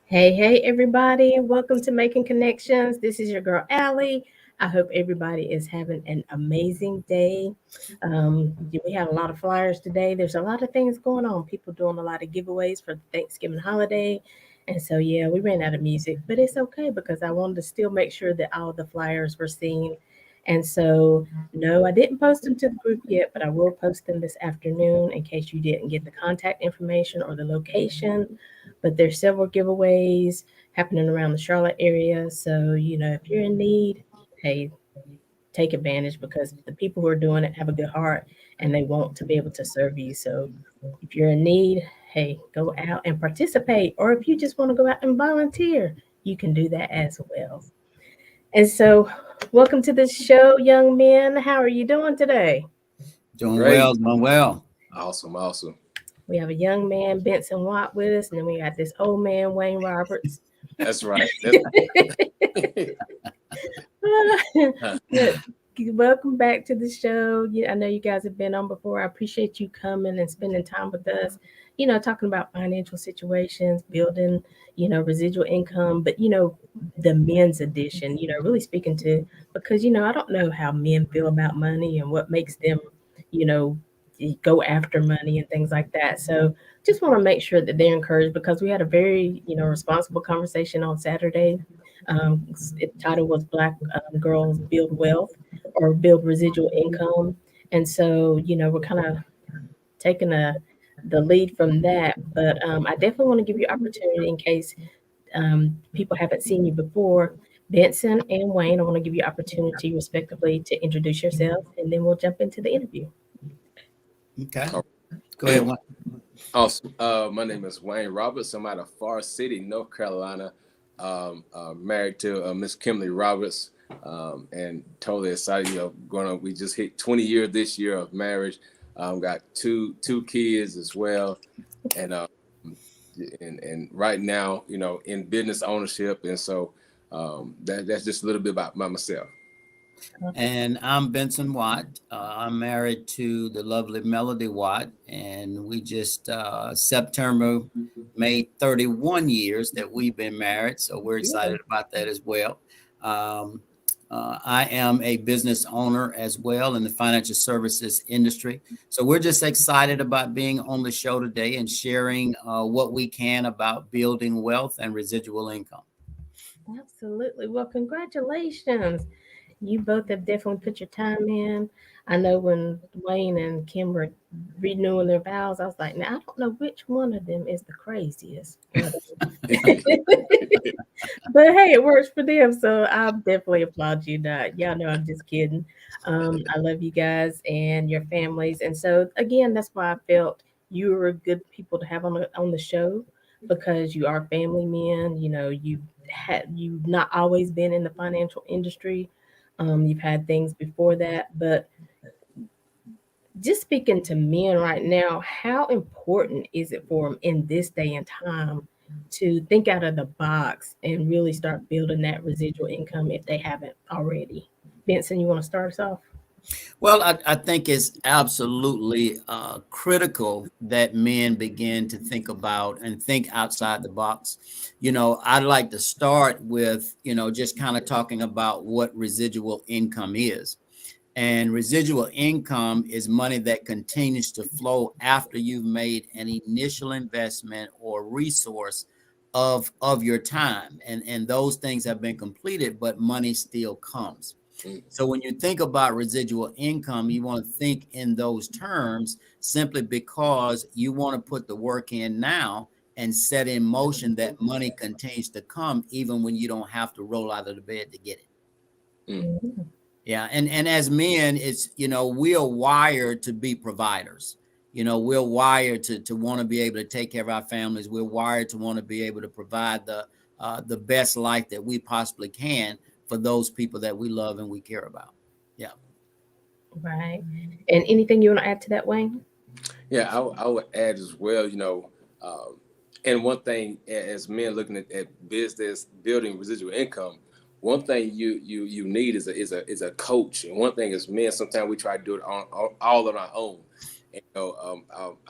Hey, everybody. Welcome to Making Connections. This is your girl, Aly. I hope everybody is having an amazing day. We have a lot of flyers today. There's a lot of things going on. People doing a lot of giveaways for the Thanksgiving holiday. And so, yeah, we ran out of music, but it's okay because I wanted to still make sure that all the flyers were seen. And so, no, I didn't post them to the group yet, but I will post them this afternoon in case you didn't get the contact information or the location, but there's several giveaways happening around the Charlotte area. So, if you're in need, hey, take advantage because the people who are doing it have a good heart and they want to be able to serve you. So, if you're in need, hey, go out and participate. Or if you just want to go out and volunteer, you can do that as well. And so, welcome to the show, young men. How are you doing today? Doing Great. well, doing well. Awesome. We have a young man, Benson Watt, with us, and then we got this old man, Wayne Roberts. That's right. That's But welcome back to the show. Yeah, I know you guys have been on before. I appreciate you coming and spending time with us. Talking about financial situations, building, residual income, but the men's edition. Really speaking to because I don't know how men feel about money and what makes them, you know, go after money and things like that. So just want to make sure that they're encouraged because we had a very responsible conversation on Saturday. The title was Black Girls Build Wealth or Build Residual Income. And so, we're kind of taking the lead from that. But I definitely want to give you opportunity in case people haven't seen you before. Benson and Wayne, I want to give you opportunity respectively to introduce yourself and then we'll jump into the interview. Okay, all go ahead. awesome. My name is Wayne Roberts. I'm out of Forest City, North Carolina. Married to Miss Kimberly Roberts, and totally excited. Going on. We just hit 20 years this year of marriage. Got two kids as well, and and right now, in business ownership, and so that's just a little bit about myself. And I'm Benson Watt. I'm married to the lovely Melody Watt, and we just September made 31 years that we've been married. So we're Yeah. excited about that as well. Um, I am a business owner as well in the financial services industry. So we're just excited about being on the show today and sharing what we can about building wealth and residual income. Absolutely. Well, congratulations. You both have definitely put your time in. I know when Wayne and Kim were renewing their vows, I was like, now I don't know which one of them is the craziest, but but hey, it works for them, so I definitely applaud you. Not y'all know I'm just kidding. I love you guys and your families, and so again, that's why I felt you were good people to have on the show because you are family men. You've not always been in the financial industry. You've had things before that, but just speaking to men right now, how important is it for them in this day and time to think out of the box and really start building that residual income if they haven't already? Benson, you want to start us off? Well, I think it's absolutely critical that men begin to think about and think outside the box. I'd like to start with, just kind of talking about what residual income is. And residual income is money that continues to flow after you've made an initial investment or resource of your time. And those things have been completed, but money still comes. So when you think about residual income, you want to think in those terms simply because you want to put the work in now and set in motion that money continues to come even when you don't have to roll out of the bed to get it. Mm. Mhm. Yeah, and as men, it's we are wired to be providers. We're wired to want to be able to take care of our families. We're wired to want to be able to provide the best life that we possibly can for those people that we love and we care about. Yeah. Right. And anything you want to add to that, Wayne? Yeah, I would add as well. And one thing as men looking at business building residual income, one thing you need is a coach. And one thing as men, sometimes we try to do it on all on our own. And,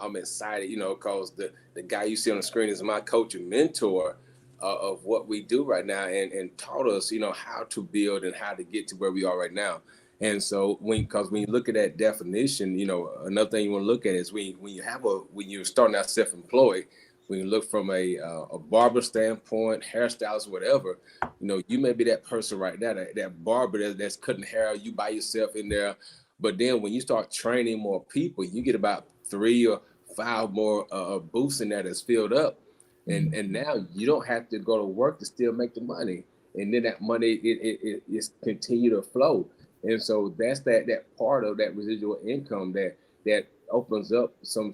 I'm excited, because the guy you see on the screen is my coach and mentor. of what we do right now, and taught us, how to build and how to get to where we are right now. And so because when you look at that definition, another thing you want to look at is when you're starting out self-employed, when you look from a barber standpoint, hairstylist, whatever, you may be that person right now, that barber that's cutting hair, you by yourself in there. But then when you start training more people, you get about 3 or 5 more booths in there that's filled up. And now you don't have to go to work to still make the money. And then that money, it continue to flow. And so that's that part of that residual income that opens up some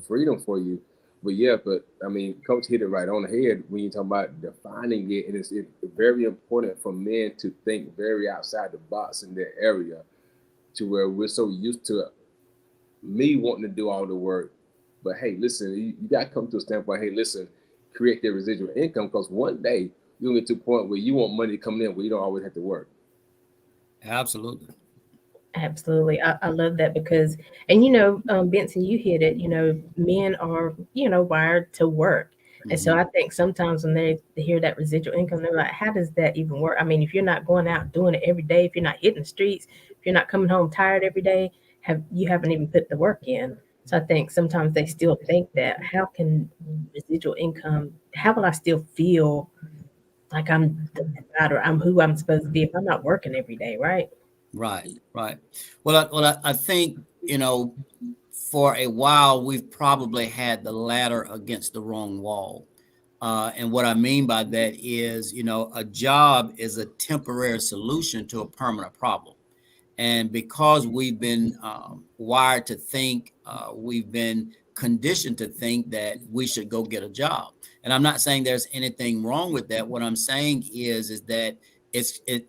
freedom for you. But yeah, but I mean, Coach hit it right on the head when you talk about defining it, and it's very important for men to think very outside the box in their area, to where we're so used to me wanting to do all the work. But hey, listen, you got to come to a standpoint. Hey, listen, create that residual income, because one day you'll get to a point where you want money coming in where you don't always have to work. Absolutely. Absolutely. I love that because, and Benson, you hit it, men are, wired to work. And so Mm-hmm. I think sometimes when they hear that residual income, they're like, how does that even work? I mean, if you're not going out doing it every day, if you're not hitting the streets, if you're not coming home tired every day, haven't even put the work in. So I think sometimes they still think that how can residual income, how will I still feel like I'm the provider, I'm who I'm supposed to be if I'm not working every day, right? Right, right. Well, I think, for a while, we've probably had the ladder against the wrong wall. And what I mean by that is, a job is a temporary solution to a permanent problem. And because we've been wired to think, we've been conditioned to think that we should go get a job. And I'm not saying there's anything wrong with that. What I'm saying is that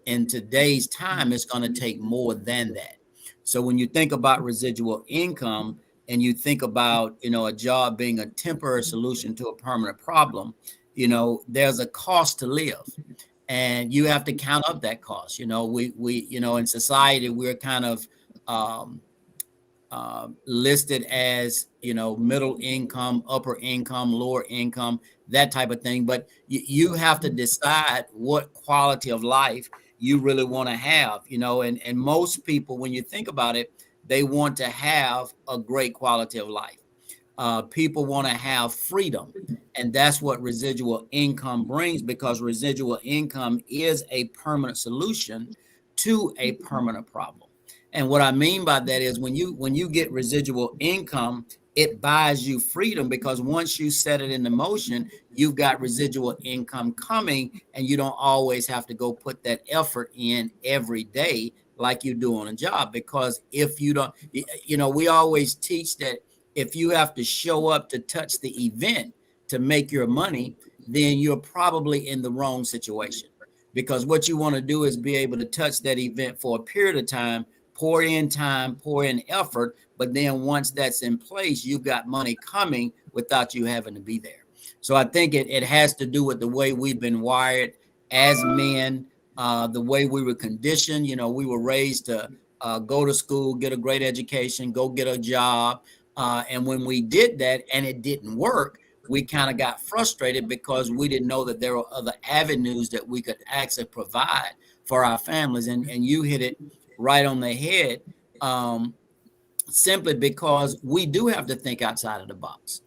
in today's time, it's going to take more than that. So when you think about residual income and you think about, a job being a temporary solution to a permanent problem, there's a cost to live, and you have to count up that cost. We in society, we're kind of um, listed as, middle income, upper income, lower income, that type of thing. But you have to decide what quality of life you really want to have. And most people, when you think about it, they want to have a great quality of life. People want to have freedom. And that's what residual income brings, because residual income is a permanent solution to a permanent problem. And what I mean by that is when you get residual income, it buys you freedom, because once you set it into motion, you've got residual income coming, and you don't always have to go put that effort in every day like you do on a job. Because if you don't, we always teach that if you have to show up to touch the event to make your money, then you're probably in the wrong situation. Because what you want to do is be able to touch that event for a period of time, pour in effort, but then once that's in place, you've got money coming without you having to be there. So I think it has to do with the way we've been wired as men, the way we were conditioned. We were raised to go to school, get a great education, go get a job. And when we did that and it didn't work, we kind of got frustrated because we didn't know that there were other avenues that we could actually provide for our families. And you hit it right on the head, simply because we do have to think outside of the box.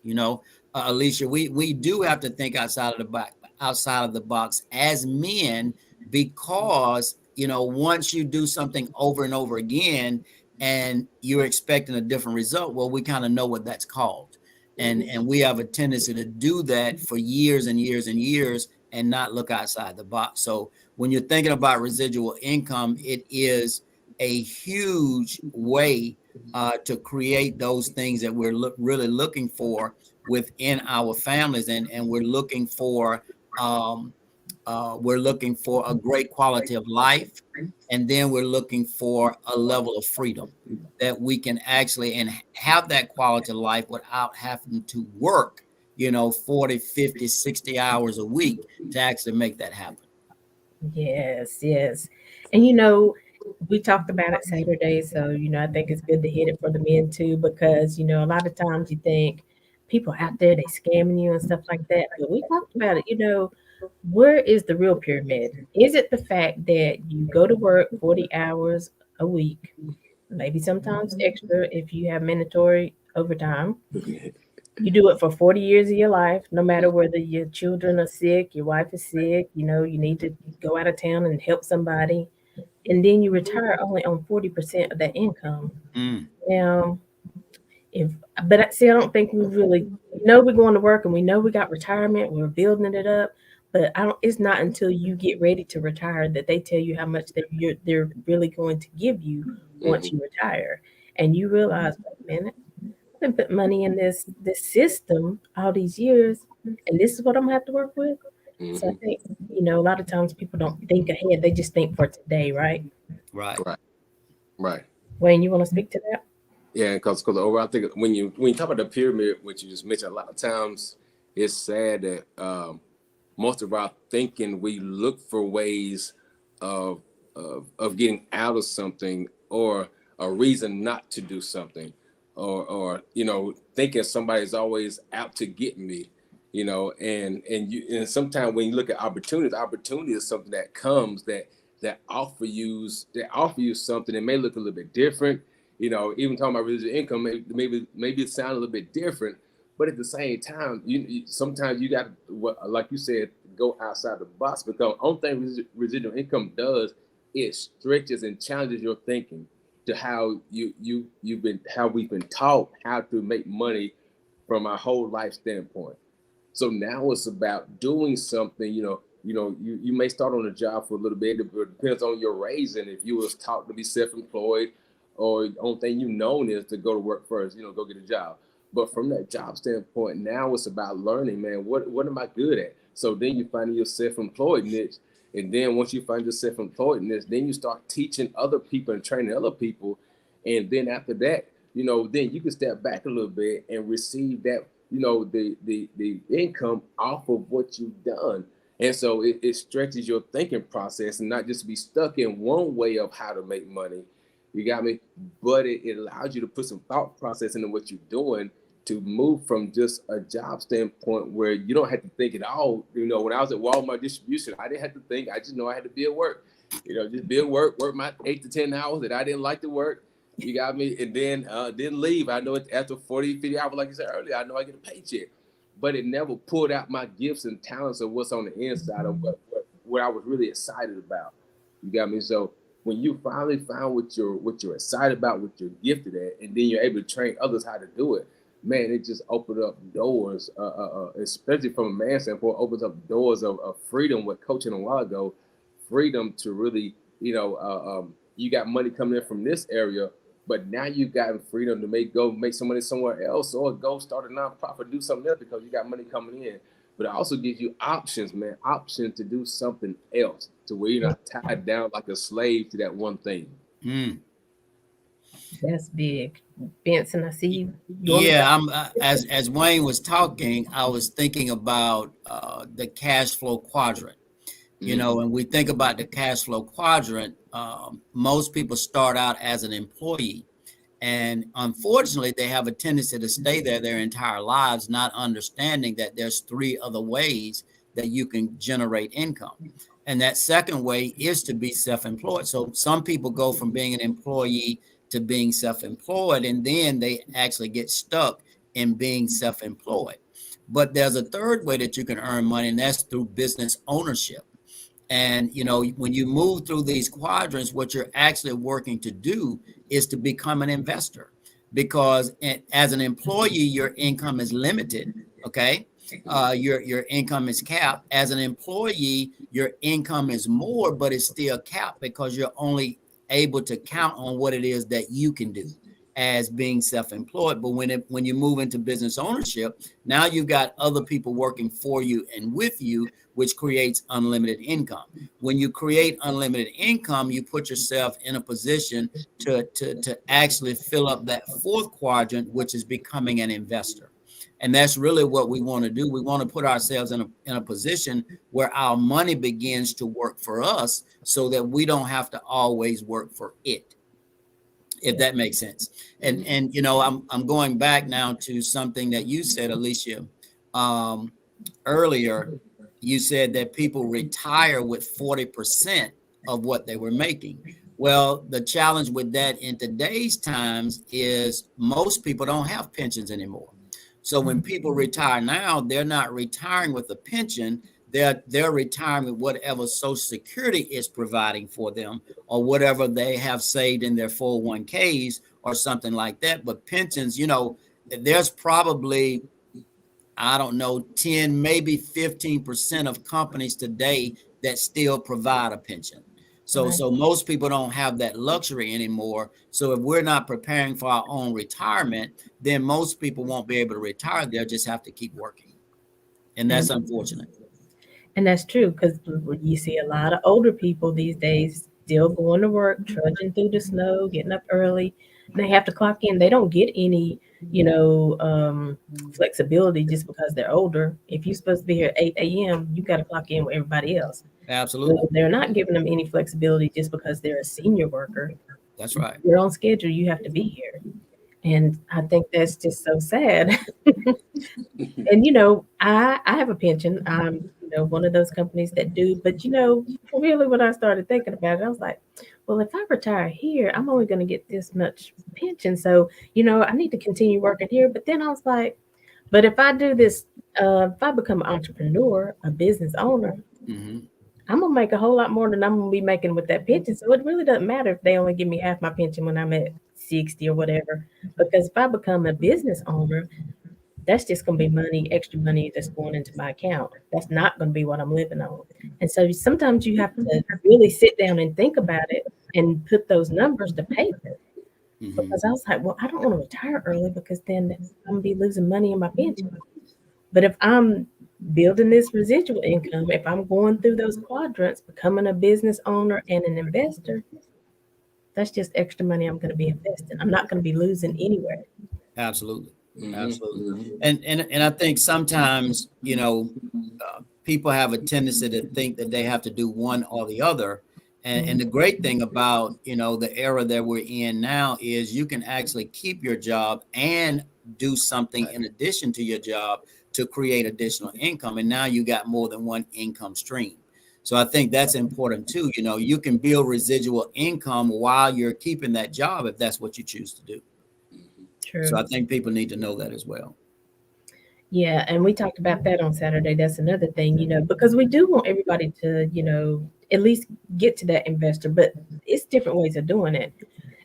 Alicia, we do have to think outside of the box as men, because once you do something over and over again and you're expecting a different result, well, we kind of know what that's called. And we have a tendency to do that for years and years and years and not look outside the box. So when you're thinking about residual income, it is a huge way to create those things that we're really looking for within our families, and we're looking for a great quality of life, and then we're looking for a level of freedom that we can actually and have that quality of life without having to work 40, 50, 60 hours a week to actually make that happen. Yes, yes. And we talked about it Saturday, so I think it's good to hit it for the men too, because a lot of times you think people out there they scamming you and stuff like that. But we talked about it, where is the real pyramid? Is it the fact that you go to work 40 hours a week, maybe sometimes extra if you have mandatory overtime? You do it for 40 years of your life, no matter whether your children are sick, your wife is sick, you need to go out of town and help somebody, and then you retire only on 40% of that income. Mm, Now, if but see, I don't think we really know we're going to work and we know we got retirement, we're building it up. But I don't. It's not until you get ready to retire that they tell you how much they're really going to give you once you Mm-hmm. retire, and you realize, wait a minute, I've been putting money in this system all these years, and this is what I'm gonna have to work with. So I Mm-hmm. think a lot of times people don't think ahead; they just think for today, right? right. Right. Right. Wayne, you want to speak to that? Yeah, because overall, I think when you talk about the pyramid, which you just mentioned, a lot of times it's sad that most of our thinking, we look for ways of, of getting out of something, or a reason not to do something, or thinking somebody's always out to get me, and sometimes when you look at opportunity is something that comes that offer you something that may look a little bit different. Even talking about residual income, maybe it sounds a little bit different, but at the same time, sometimes you got, what, like you said, go outside the box, because the only thing residual income does, it stretches and challenges your thinking to how we've been taught how to make money from our whole life standpoint. So now it's about doing something. You may start on a job for a little bit. It depends on your raising. If you was taught to be self-employed, or the only thing you known is to go to work first, go get a job. But from that job standpoint, now it's about learning, man. What am I good at? So then you find your self-employed niche, and then once you find your self-employed niche, then you start teaching other people and training other people, and then after that, then you can step back a little bit and receive that, the income off of what you've done. And so it stretches your thinking process, and not just be stuck in one way of how to make money. You got me? But it allows you to put some thought process into what you're doing, to move from just a job standpoint where you don't have to think at all. When I was at Walmart distribution, I didn't have to think. I just know I had to be at work. Just be at work my 8 to 10 hours that I didn't like to work. You got me? And then didn't leave. I know it, after 40, 50 hours, like you said earlier, I know I get a paycheck. But it never pulled out my gifts and talents of what's on the inside of what I was really excited about. You got me? So when you finally find what you're excited about, what you're gifted at, and then you're able to train others how to do it, man, it just opened up doors, especially from a man's standpoint, opens up doors of freedom. What coaching a while ago, freedom to really, you got money coming in from this area, but now you got freedom to go make some money somewhere else, or go start a nonprofit, do something else, because you got money coming in. But it also gives you options, man, options to do something else, to where you're not tied down like a slave to that one thing. Mm. That's big. Benson, I see you want to Yeah, jump. as Wayne was talking, I was thinking about the cash flow quadrant. Mm-hmm. And we think about the cash flow quadrant. Most people start out as an employee, and unfortunately, they have a tendency to stay there their entire lives, not understanding that there's three other ways that you can generate income. And that second way is to be self-employed. So some people go from being an employee to being self-employed, and then they actually get stuck in being self-employed. But there's a third way that you can earn money, and that's through business ownership. And when you move through these quadrants, what you're actually working to do is to become an investor, because as an employee, your income is limited. Okay. Your income is capped. As an employee, your income is more, but it's still capped, because you're only able to count on what it is that you can do as being self-employed. But when you move into business ownership, now you've got other people working for you and with you, which creates unlimited income. When you create unlimited income, you put yourself in a position to actually fill up that fourth quadrant, which is becoming an investor. And that's really what we want to do. We want to put ourselves in a position where our money begins to work for us, so that we don't have to always work for it, if that makes sense. And I'm going back now to something that you said, Alicia, earlier. you said that people retire with 40% of what they were making. Well, the challenge with that in today's times is most people don't have pensions anymore. So when people retire now, they're not retiring with a pension. They're retiring with whatever Social Security is providing for them, or whatever they have saved in their 401ks or something like that. But pensions, there's probably, I don't know, 10, maybe 15% of companies today that still provide a pension. So, Right. so most people don't have that luxury anymore. So if we're not preparing for our own retirement, then most people won't be able to retire. They'll just have to keep working. And that's And unfortunate. and that's true because you see a lot of older people these days still going to work, trudging through the snow, getting up early. And they have to clock in. They don't get any, flexibility just because they're older. If you're supposed to be here at 8 a.m., you got to clock in with everybody else. So Absolutely. they're not giving them any flexibility just because they're a senior worker. That's right. You're on schedule, you have to be here. And I think that's just so sad. And I have a pension. I'm one of those companies that do. But really, when I started thinking about it, I was like, well, if I retire here, I'm only going to get this much pension. So I need to continue working here. But then I was like, but if I do this, if I become an entrepreneur, a business owner, Hmm. I'm gonna make a whole lot more than I'm gonna be making with that pension. So it really doesn't matter if they only give me half my pension when I'm at 60 or whatever. Because if I become a business owner, that's just going to be money, extra money that's going into my account. That's not going to be what I'm living on. And so sometimes you have to really sit down and think about it and put those numbers to paper. Hmm. Because I was like, well, I don't want to retire early because then I'm going to be losing money in my pension. But if I'm building this residual income, if I'm going through those quadrants, becoming a business owner and an investor, that's just extra money I'm going to be investing. I'm not going to be losing anywhere. Absolutely. Absolutely. Mm-hmm. And I think sometimes, people have a tendency to think that they have to do one or the other. And the great thing about, the era that we're in now is you can actually keep your job and do something in addition to your job to create additional income. And now you got more than one income stream. So I think that's important too. You can build residual income while you're keeping that job if that's what you choose to do. So True. I think people need to know that as well. Yeah, and we talked about that on Saturday. That's another thing, because we do want everybody to, at least get to that investor, but it's different ways of doing it.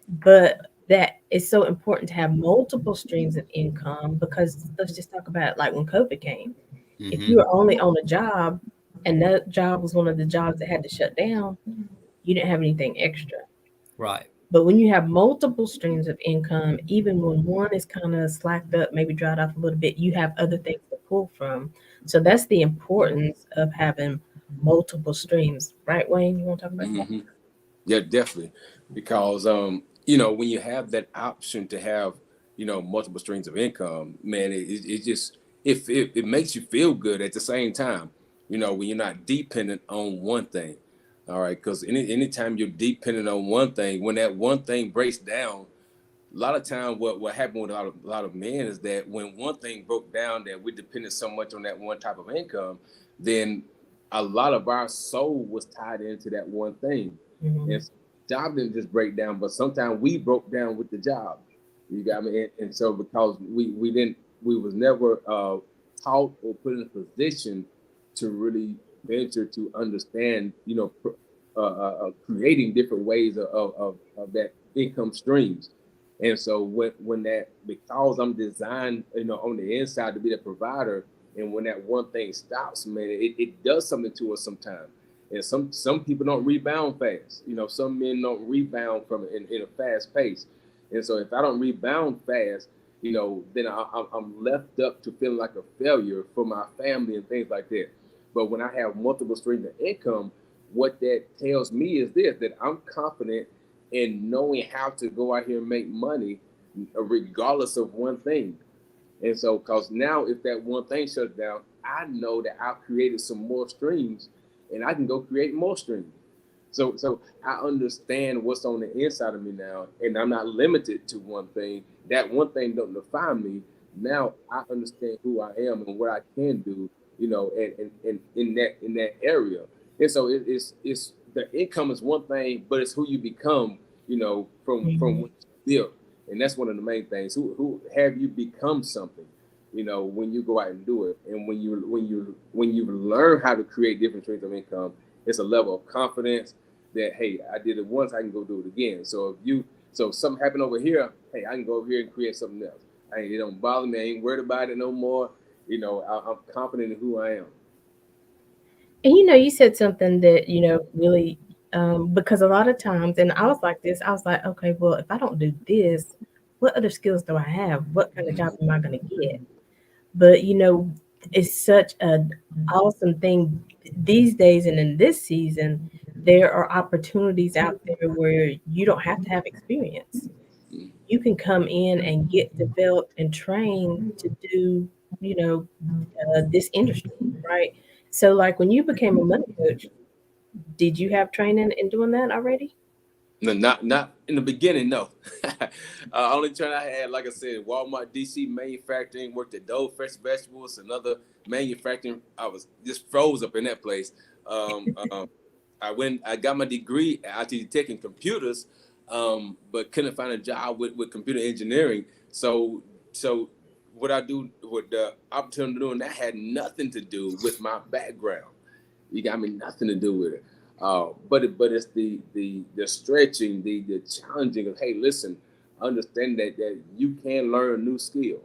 But that it's so important to have multiple streams of income because let's just talk about like when COVID came. If you Hmm. were only on a job and that job was one of the jobs that had to shut down, you didn't have anything extra. Right. But when you have multiple streams of income, even when one is kind of slacked up, maybe dried off a little bit, you have other things to pull from. So that's the importance of having multiple streams, right, Wayne? You want to talk about that? Mm-hmm. Yeah, definitely. Because when you have that option to have, multiple streams of income, man, it just it makes you feel good at the same time, when you're not dependent on one thing. All right, because anytime you're dependent on one thing, when that one thing breaks down, a lot of time what happened with a lot of men is that when one thing broke down, that we depended so much on that one type of income, then a lot of our soul was tied into that one thing. Mhm. And so job didn't just break down, but sometimes we broke down with the job. You got me? And so because we was never taught or put in a position to really venture to understand, creating different ways of that income streams. And so when that, because I'm designed, on the inside to be the provider, and when that one thing stops, man, it does something to us sometimes. And some people don't rebound fast. Some men don't rebound from it in a fast pace. And so if I don't rebound fast, then I'm left up to feeling like a failure for my family and things like that. But when I have multiple streams of income, what that tells me is this: that I'm confident in knowing how to go out here and make money, regardless of one thing. And so, because now if that one thing shuts down, I know that I've created some more streams, and I can go create more streams. So I understand what's on the inside of me now, and I'm not limited to one thing. That one thing don't define me. Now I understand who I am and what I can do, and in that area. And so it's the income is one thing, but it's who you become, from Mhm. what you build. And that's one of the main things. Who have you become something, when you go out and do it. And when you learn how to create different streams of income, it's a level of confidence that, hey, I did it once, I can go do it again. So if something happened over here, hey, I can go over here and create something else. It don't bother me. I ain't worried about it no more. I'm confident in who I am. And you said something that, really, because a lot of times, and I was like this, I was like, okay, well, if I don't do this, what other skills do I have? What kind of job am I going to get? But, it's such an awesome thing these days and in this season, there are opportunities out there where you don't have to have experience. You can come in and get developed and trained to do, you know, this industry, right? So, like when you became a money coach, did you have training in doing that already? No, not in the beginning. No, only turn I had, like I said, Walmart DC manufacturing. Worked at Dole Fresh Vegetables, another manufacturing. I was just froze up in that place. I got my degree at IT Tech in computers, but couldn't find a job with computer engineering. So what I do with the opportunity to do, and that had nothing to do with my background. You got me nothing to do with it. But it's the stretching, the challenging of, hey, listen, understand that you can learn a new skill.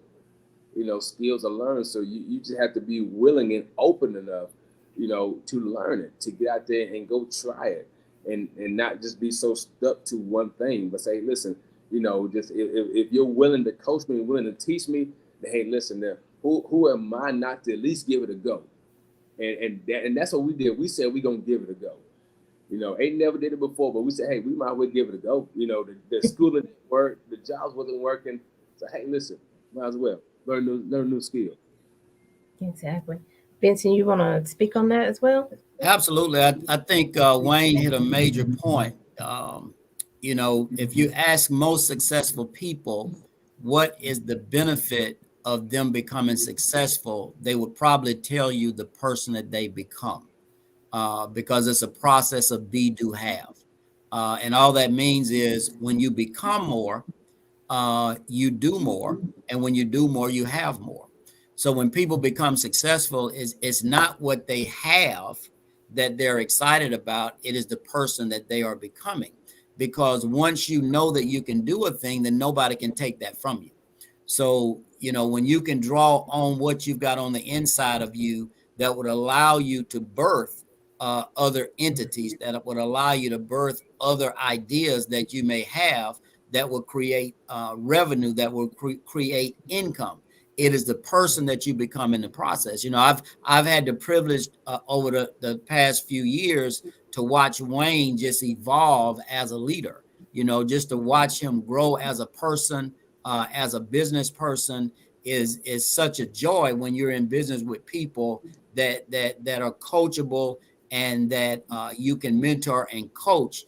Skills are learned, so you just have to be willing and open enough, to learn it, to get out there and go try it, and not just be so stuck to one thing, but say, listen, just if you're willing to coach me, willing to teach me, then hey, listen, there, who am I not to at least give it a go? And that's what we did. We said we gonna give it a go. Ain't never did it before, but we said, hey, we might as well give it a go. The schooling didn't work, the jobs wasn't working. So hey, listen, might as well learn a new skill. Exactly. Benson, you want to speak on that as well? Absolutely. I think Wayne hit a major point. If you ask most successful people what is the benefit of them becoming successful, they would probably tell you the person that they become, because it's a process of be, do, have. And all that means is when you become more, you do more. And when you do more, you have more. So when people become successful, it's not what they have that they're excited about. It is the person that they are becoming. Because once you know that you can do a thing, then nobody can take that from you. So, when you can draw on what you've got on the inside of you that would allow you to birth other entities, that would allow you to birth other ideas that you may have that will create revenue, that will create income. It is the person that you become in the process. I've had the privilege over the past few years to watch Wayne just evolve as a leader. Just to watch him grow as a person, as a business person is such a joy when you're in business with people that are coachable and that you can mentor and coach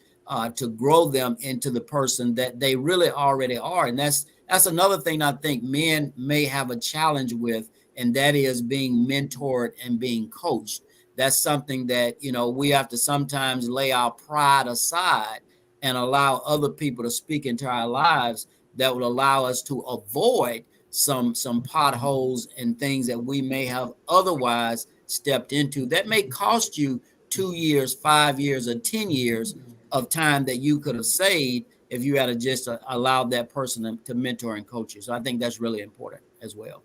to grow them into the person that they really already are. And that's another thing I think men may have a challenge with, and that is being mentored and being coached. That's something that, we have to sometimes lay our pride aside and allow other people to speak into our lives that will allow us to avoid some potholes and things that we may have otherwise stepped into that may cost you 2 years, 5 years, or 10 years of time that you could have saved if you had just allowed that person to mentor and coach you. So I think that's really important as well.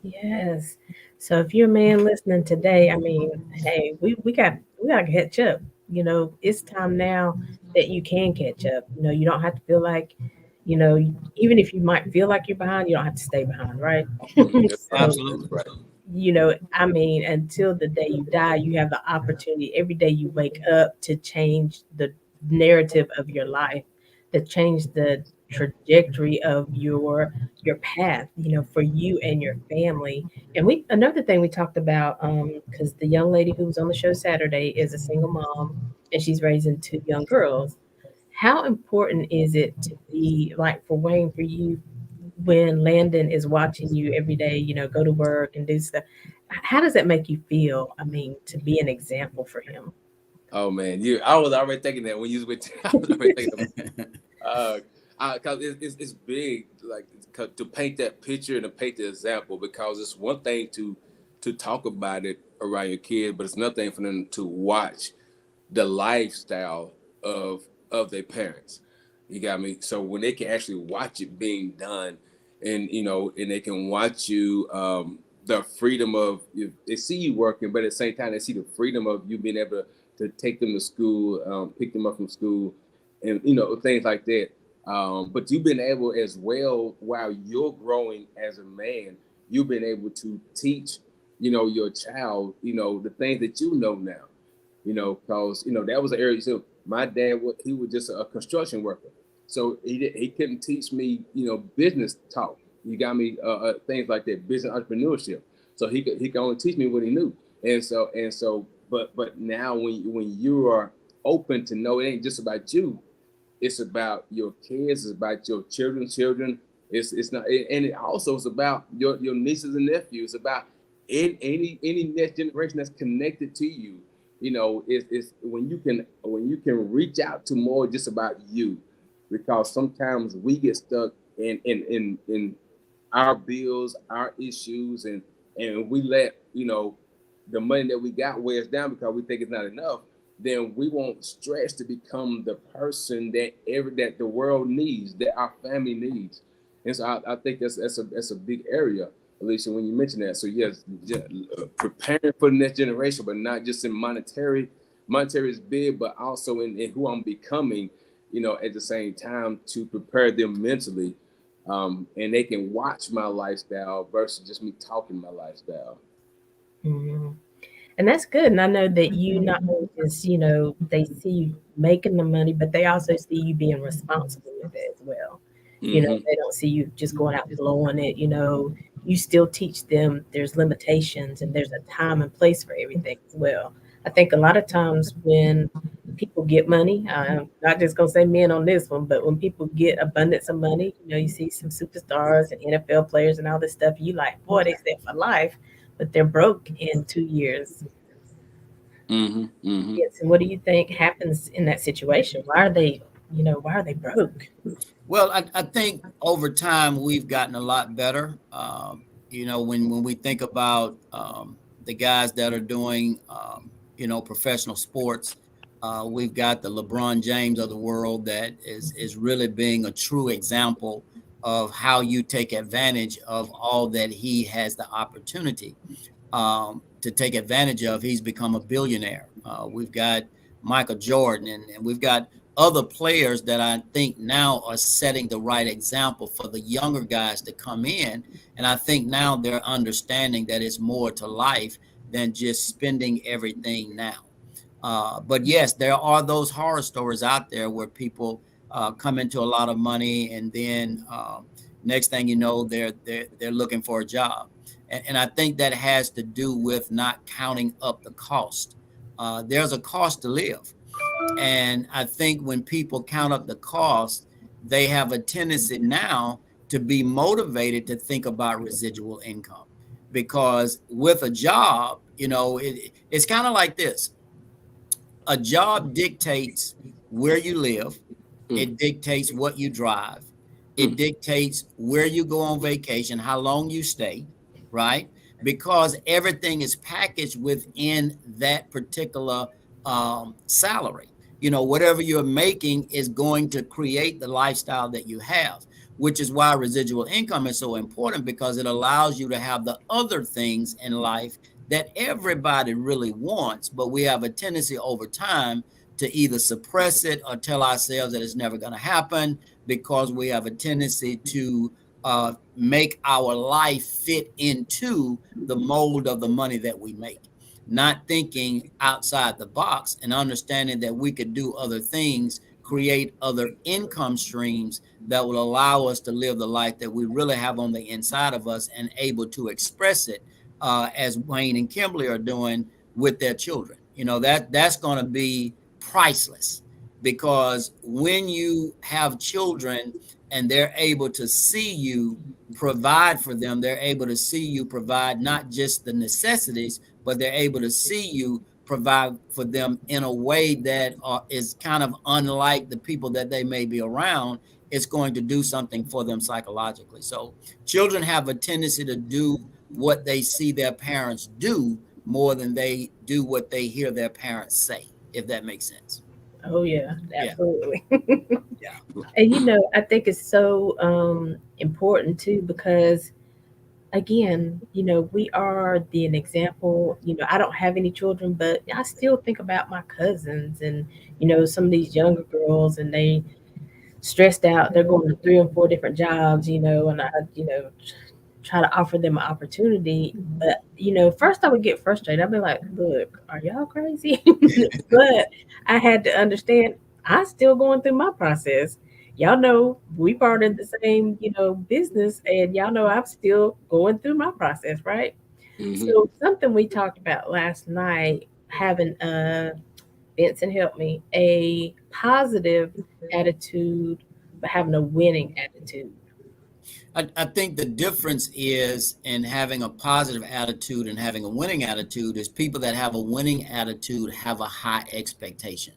Yes. So if you're a man listening today, I mean, hey, we got to catch up. It's time now that you can catch up. You don't have to feel like, you know, even if you might feel like you're behind, you don't have to stay behind, right? That's right. So, That's Absolutely. right. I mean, until the day you die, you have the opportunity every day you wake up to change the narrative of your life, to change the trajectory of your path, for you and your family. And another thing we talked about, because the young lady who was on the show Saturday is a single mom and she's raising two young girls. How important is it to be like for Wayne, for you? when Landon is watching you every day, you know, go to work and do stuff, how does that make you feel? I mean, to be an example for him. Oh man, I was already thinking that when you was with. I was already thinking. Cause it's big, like to paint that picture and to paint the example. Because it's one thing to talk about it around your kid, but it's another thing for them to watch the lifestyle of their parents. You got me. So when they can actually watch it being done, and and they can watch you, the freedom of, they see you working, but at the same time they see the freedom of you being able to take them to school, pick them up from school, and things like that. But you've been able as well, while you're growing as a man, you've been able to teach, your child, the things that now. Because that was an area. So my dad, he was just a construction worker, so he couldn't teach me, business talk. You got me, things like that, business entrepreneurship. So he could only teach me what he knew, but now when you are open to know, it ain't just about you, it's about your kids, it's about your children's children. It's not, and it also is about your nieces and nephews, about any next generation that's connected to you. It's when you can reach out to more just about you, because sometimes we get stuck in our bills, our issues, and we let the money that we got weigh us down because we think it's not enough. Then we won't stretch to become the person that the world needs, that our family needs. And so I think that's a big area, Alicia, when you mention that. So yes, preparing for the next generation, but not just in monetary. Monetary is big, but also in who I'm becoming, at the same time, to prepare them mentally, and they can watch my lifestyle versus just me talking my lifestyle. Mhm. And that's good. And I know that you not only just, you know, they see you making the money, but they also see you being responsible with it as well. You know, Mm-hmm. they don't see you just going out blowing it, you know, you still teach them there's limitations and there's a time and place for everything as well. I think a lot of times when people get money, I'm not just gonna say men on this one, but when people get abundance of money, you know, you see some superstars and NFL players and all this stuff, you like, boy, they set for life, but they're broke in 2 years. Mm-hmm. Mm-hmm. Yes, and what do you think happens in that situation? Why are they, you know, why are they broke? Well, I think over time we've gotten a lot better. When we think about the guys that are doing, professional sports, we've got the LeBron James of the world that is really being a true example of how you take advantage of all that he has the opportunity to take advantage of. He's become a billionaire. We've got Michael Jordan, and we've got other players that I think now are setting the right example for the younger guys to come in. And I think now they're understanding that it's more to life than just spending everything now. But yes, there are those horror stories out there where people come into a lot of money, and then next thing you know, they're looking for a job, and I think that has to do with not counting up the cost. There's a cost to live, and I think when people count up the cost, they have a tendency now to be motivated to think about residual income, because with a job, it's kind of like this: a job dictates where you live, Mm-hmm. it dictates what you drive, it dictates where you go on vacation, how long you stay, right? Because everything is packaged within that particular salary. Whatever you're making is going to create the lifestyle that you have, which is why residual income is so important, because it allows you to have the other things in life that everybody really wants, but we have a tendency over time to either suppress it or tell ourselves that it's never going to happen, because we have a tendency to make our life fit into the mold of the money that we make, not thinking outside the box and understanding that we could do other things, create other income streams that will allow us to live the life that we really have on the inside of us, and able to express it as Wayne and Kimberly are doing with their children. That's going to be priceless, because when you have children and they're able to see you provide for them. They're able to see you provide not just the necessities, but they're able to see you provide for them in a way that is kind of unlike the people that they may be around. It's going to do something for them psychologically. So children have a tendency to do what they see their parents do more than they do what they hear their parents say, if that makes sense. Oh yeah, Yeah. absolutely. Yeah. And I think it's so important too because again, we are an example. I don't have any children, but I still think about my cousins and some of these younger girls, and they stressed out. They're going to three and four different jobs, and I, try to offer them an opportunity. But first I would get frustrated. I'd be like, "Look, are y'all crazy?" But I had to understand I'm still going through my process. Y'all know we part of the same, business, and y'all know I'm still going through my process, right? Hmm. So something we talked about last night, having Vincent helped me, a positive attitude, but having a winning attitude. I think the difference is in having a positive attitude and having a winning attitude is people that have a winning attitude have a high expectation.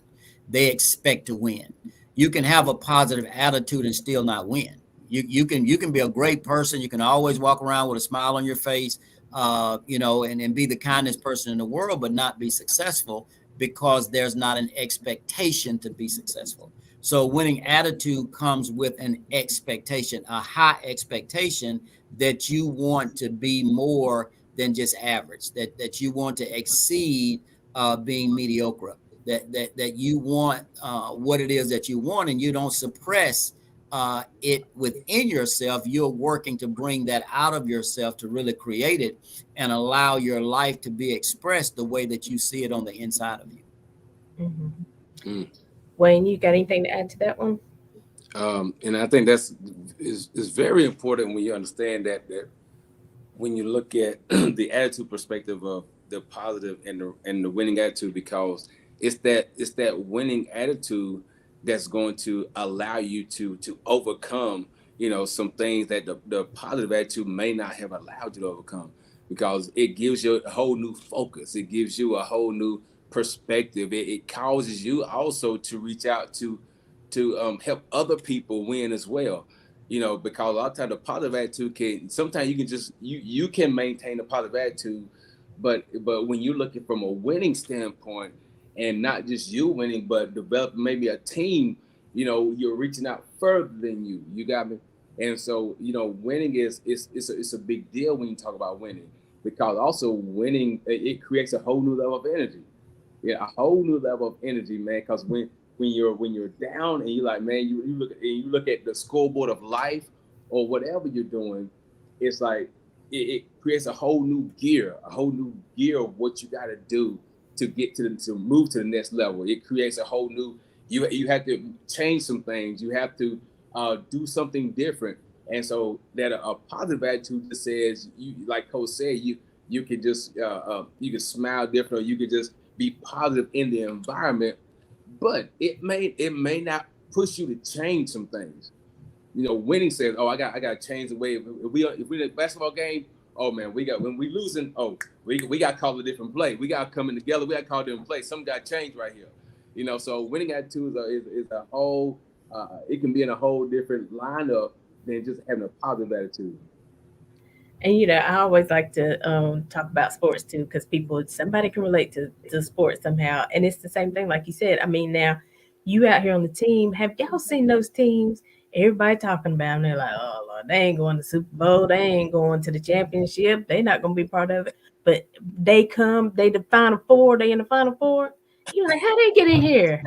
They expect to win. You can have a positive attitude and still not win. You can be a great person. You can always walk around with a smile on your face, and be the kindest person in the world, but not be successful because there's not an expectation to be successful. So winning attitude comes with an expectation, a high expectation that you want to be more than just average, that you want to exceed being mediocre, that you want what it is that you want, and you don't suppress it within yourself. You're working to bring that out of yourself to really create it and allow your life to be expressed the way that you see it on the inside of you. Hmm. Mm. Wayne, you got anything to add to that one? And I think that's is very important when you understand that when you look at the attitude perspective of the positive and the winning attitude, because it's that winning attitude that's going to allow you to overcome some things that the positive attitude may not have allowed you to overcome, because it gives you a whole new focus, it gives you a whole new perspective, it causes you also to reach out to help other people win as well, because a lot of times the positive attitude can sometimes you can just you can maintain a positive attitude, but when you're looking from a winning standpoint and not just you winning, but develop maybe a team, you're reaching out further than you got me. And so winning it's a big deal when you talk about winning, because also winning it creates a whole new level of energy, yeah, a whole new level of energy, man. Because when you're down and you like, man, you look at the scoreboard of life or whatever you're doing, it's like it creates a whole new gear of what you got to do to get to move to the next level. It creates a whole new you have to change some things. You have to do something different. And so that a positive attitude just says, you like Coach said, you can just you can smile different, or you can just be positive in the environment, but it may not push you to change some things. Winning says, "Oh, I got to change the way. If we in a basketball game, oh man, when we losing, oh we got to call a different play. We got to come in together. We got to call a different play. Something got to change right here. So winning attitudes is a whole. It can be in a whole different lineup than just having a positive attitude. And I always like to talk about sports too, because somebody can relate to sports somehow, and it's the same thing, like you said. I mean, now you out here on the team. Have y'all seen those teams? Everybody talking about them. They're like, oh Lord, they ain't going to Super Bowl. They ain't going to the championship. They not going to be part of it. But they the Final Four. They in the Final Four. You like, how they get in here?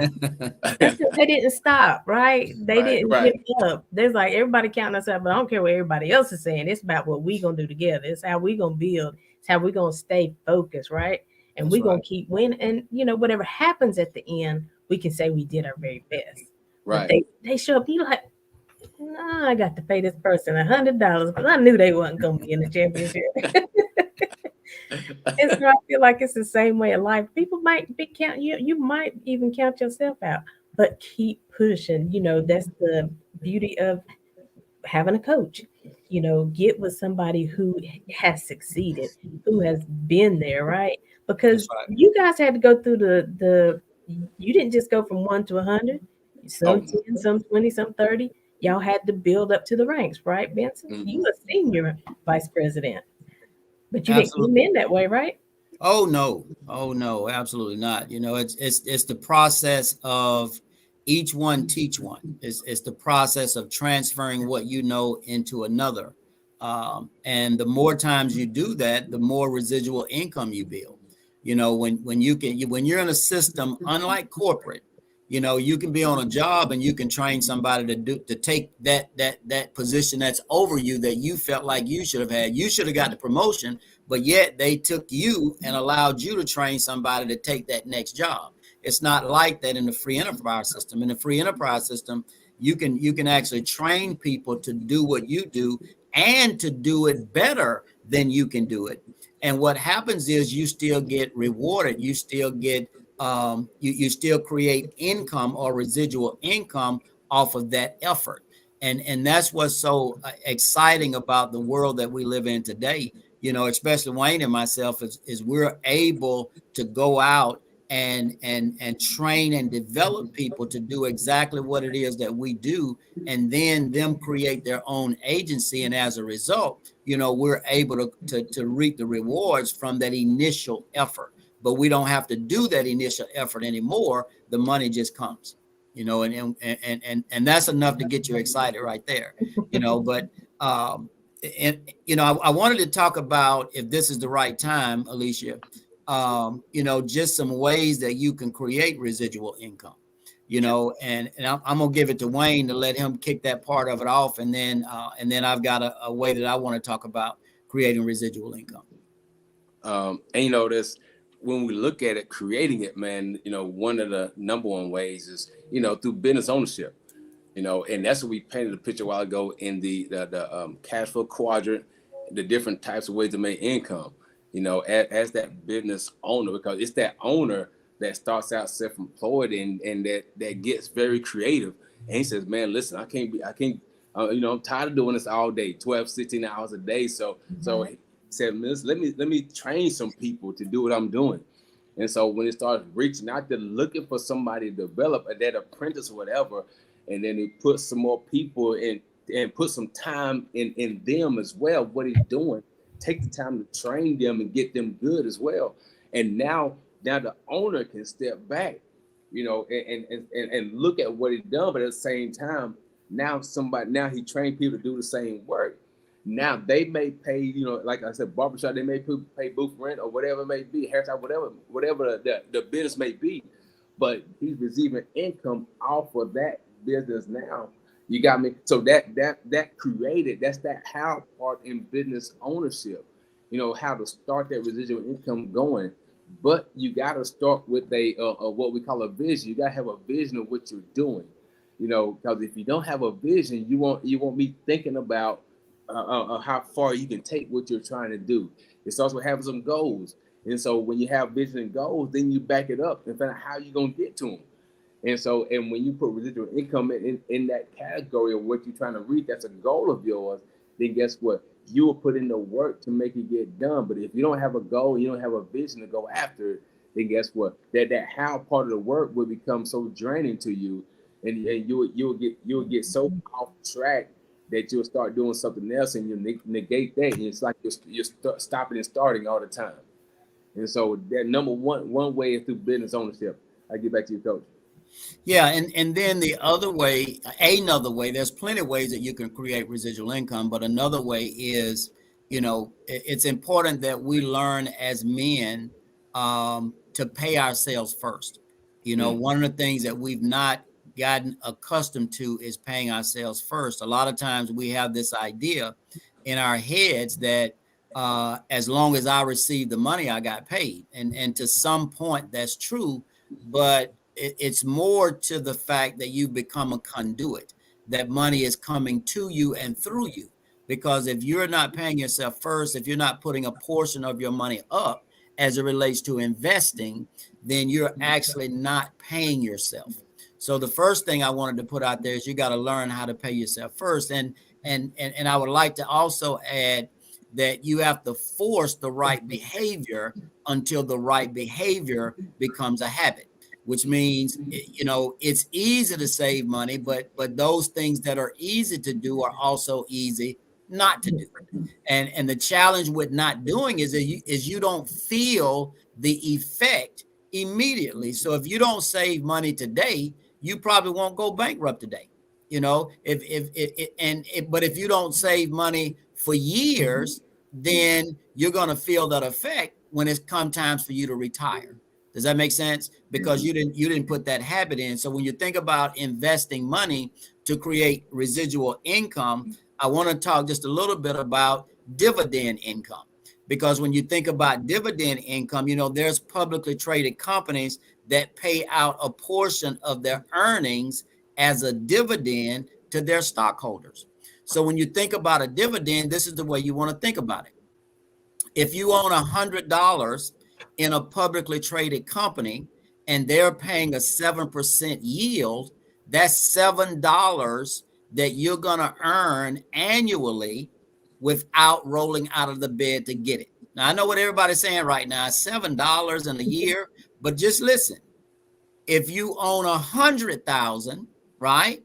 That's because they didn't stop, right? They Right, didn't right. give up. There's like everybody counting us out, but I don't care what everybody else is saying. It's about what we gonna do together. It's how we gonna build. It's how we gonna stay focused, right? And That's we gonna right. keep winning. And whatever happens at the end, we can say we did our very best. But Right. they show up. You like, nah, I got to pay this person $100, but I knew they wasn't gonna be in the championship. And so I feel like it's the same way in life. People might be count you. You might even count yourself out, but keep pushing. That's the beauty of having a coach, get with somebody who has succeeded, who has been there, right? That's Because right. you guys had to go through you didn't just go from 1 to 100, some Oh, 10, some 20, some 30. Y'all had to build up to the ranks, right, Benson? You mhm. a senior vice president, but you didn't come Absolutely. in that way, right? Oh no. Oh no, absolutely not. It's the process of each one teach one. It's the process of transferring what you know into another. And the more times you do that, the more residual income you build. When you're in a system, unlike corporate, you can be on a job and you can train somebody to take that position that's over you that you felt like you should have had. You should have got the promotion, but yet they took you and allowed you to train somebody to take that next job. It's not like that in the free enterprise system. In the free enterprise system, you can actually train people to do what you do and to do it better than you can do it. And what happens is you still get rewarded. You still get you still create income or residual income off of that effort. And that's what's so exciting about the world that we live in today. Especially Wayne and myself, is we're able to go out and train and develop people to do exactly what it is that we do, and then them create their own agency. And as a result, we're able to reap the rewards from that initial effort. But we don't have to do that initial effort anymore. The money just comes, and that's enough to get you excited right there. But I wanted to talk about, if this is the right time, Alicia, just some ways that you can create residual income. And I'm gonna give it to Wayne to let him kick that part of it off, and then I've got a way that I want to talk about creating residual income. And this, when we look at it, creating it, man, one of the number one ways is, through business ownership. And that's what we painted a picture a while ago in the cash flow quadrant, the different types of ways to make income. As that business owner, because it's that owner that starts out self-employed and that gets very creative. And he says, man, listen, I can't, I'm tired of doing this all day, 12, 16 hours a day. So he said, let me train some people to do what I'm doing. And so when it starts reaching out there, looking for somebody to develop that apprentice or whatever, and then he put some more people in and put some time in them as well, what he's doing, take the time to train them and get them good as well. And now the owner can step back, and look at what he's done, but at the same time, now he trained people to do the same work. Now they may pay, like I said, barbershop, they may pay booth rent or whatever it may be, hairstyle, whatever the business may be, but he's receiving income off of that business now. You got me. So that created, that's that how part in business ownership, how to start that residual income going. But you got to start with a what we call a vision. You got to have a vision of what you're doing, because if you don't have a vision, you won't be thinking about how far you can take what you're trying to do. It starts with having some goals. And so when you have vision and goals, then you back it up and find out how you're going to get to them. And when you put residual income in that category of what you're trying to reach, that's a goal of yours, then guess what? You will put in the work to make it get done. But if you don't have a goal, you don't have a vision to go after it, then guess what? That how part of the work will become so draining to you, and you'll get so off track that you'll start doing something else, and you negate that. And it's like you're stopping and starting all the time. And so that number one way is through business ownership. I get back to you, Coach. Yeah, and then another way, there's plenty of ways that you can create residual income, but another way is, it's important that we learn as men to pay ourselves first. One of the things that we've not gotten accustomed to is paying ourselves first. A lot of times we have this idea in our heads that as long as I receive the money, I got paid. And to some point that's true, but it's more to the fact that you become a conduit, that money is coming to you and through you. Because if you're not paying yourself first, if you're not putting a portion of your money up as it relates to investing, then you're actually not paying yourself. So the first thing I wanted to put out there is you got to learn how to pay yourself first. And I would like to also add that you have to force the right behavior until the right behavior becomes a habit, which means, you know, it's easy to save money, but those things that are easy to do are also easy not to do. And the challenge with not doing is you don't feel the effect immediately. So if you don't save money today, you probably won't go bankrupt today. You know, but if you don't save money for years, then you're going to feel that effect when it's come times for you to retire. Does that make sense? Because you didn't put that habit in. So when you think about investing money to create residual income, I want to talk just a little bit about dividend income. Because when you think about dividend income, you know, there's publicly traded companies that pay out a portion of their earnings as a dividend to their stockholders. So when you think about a dividend, this is the way you want to think about it. If you own $100 in a publicly traded company and they're paying a 7% yield, that's $7 that you're going to earn annually without rolling out of the bed to get it. Now, I know what everybody's saying right now, $7 in a year, but just listen. If you own 100,000, right,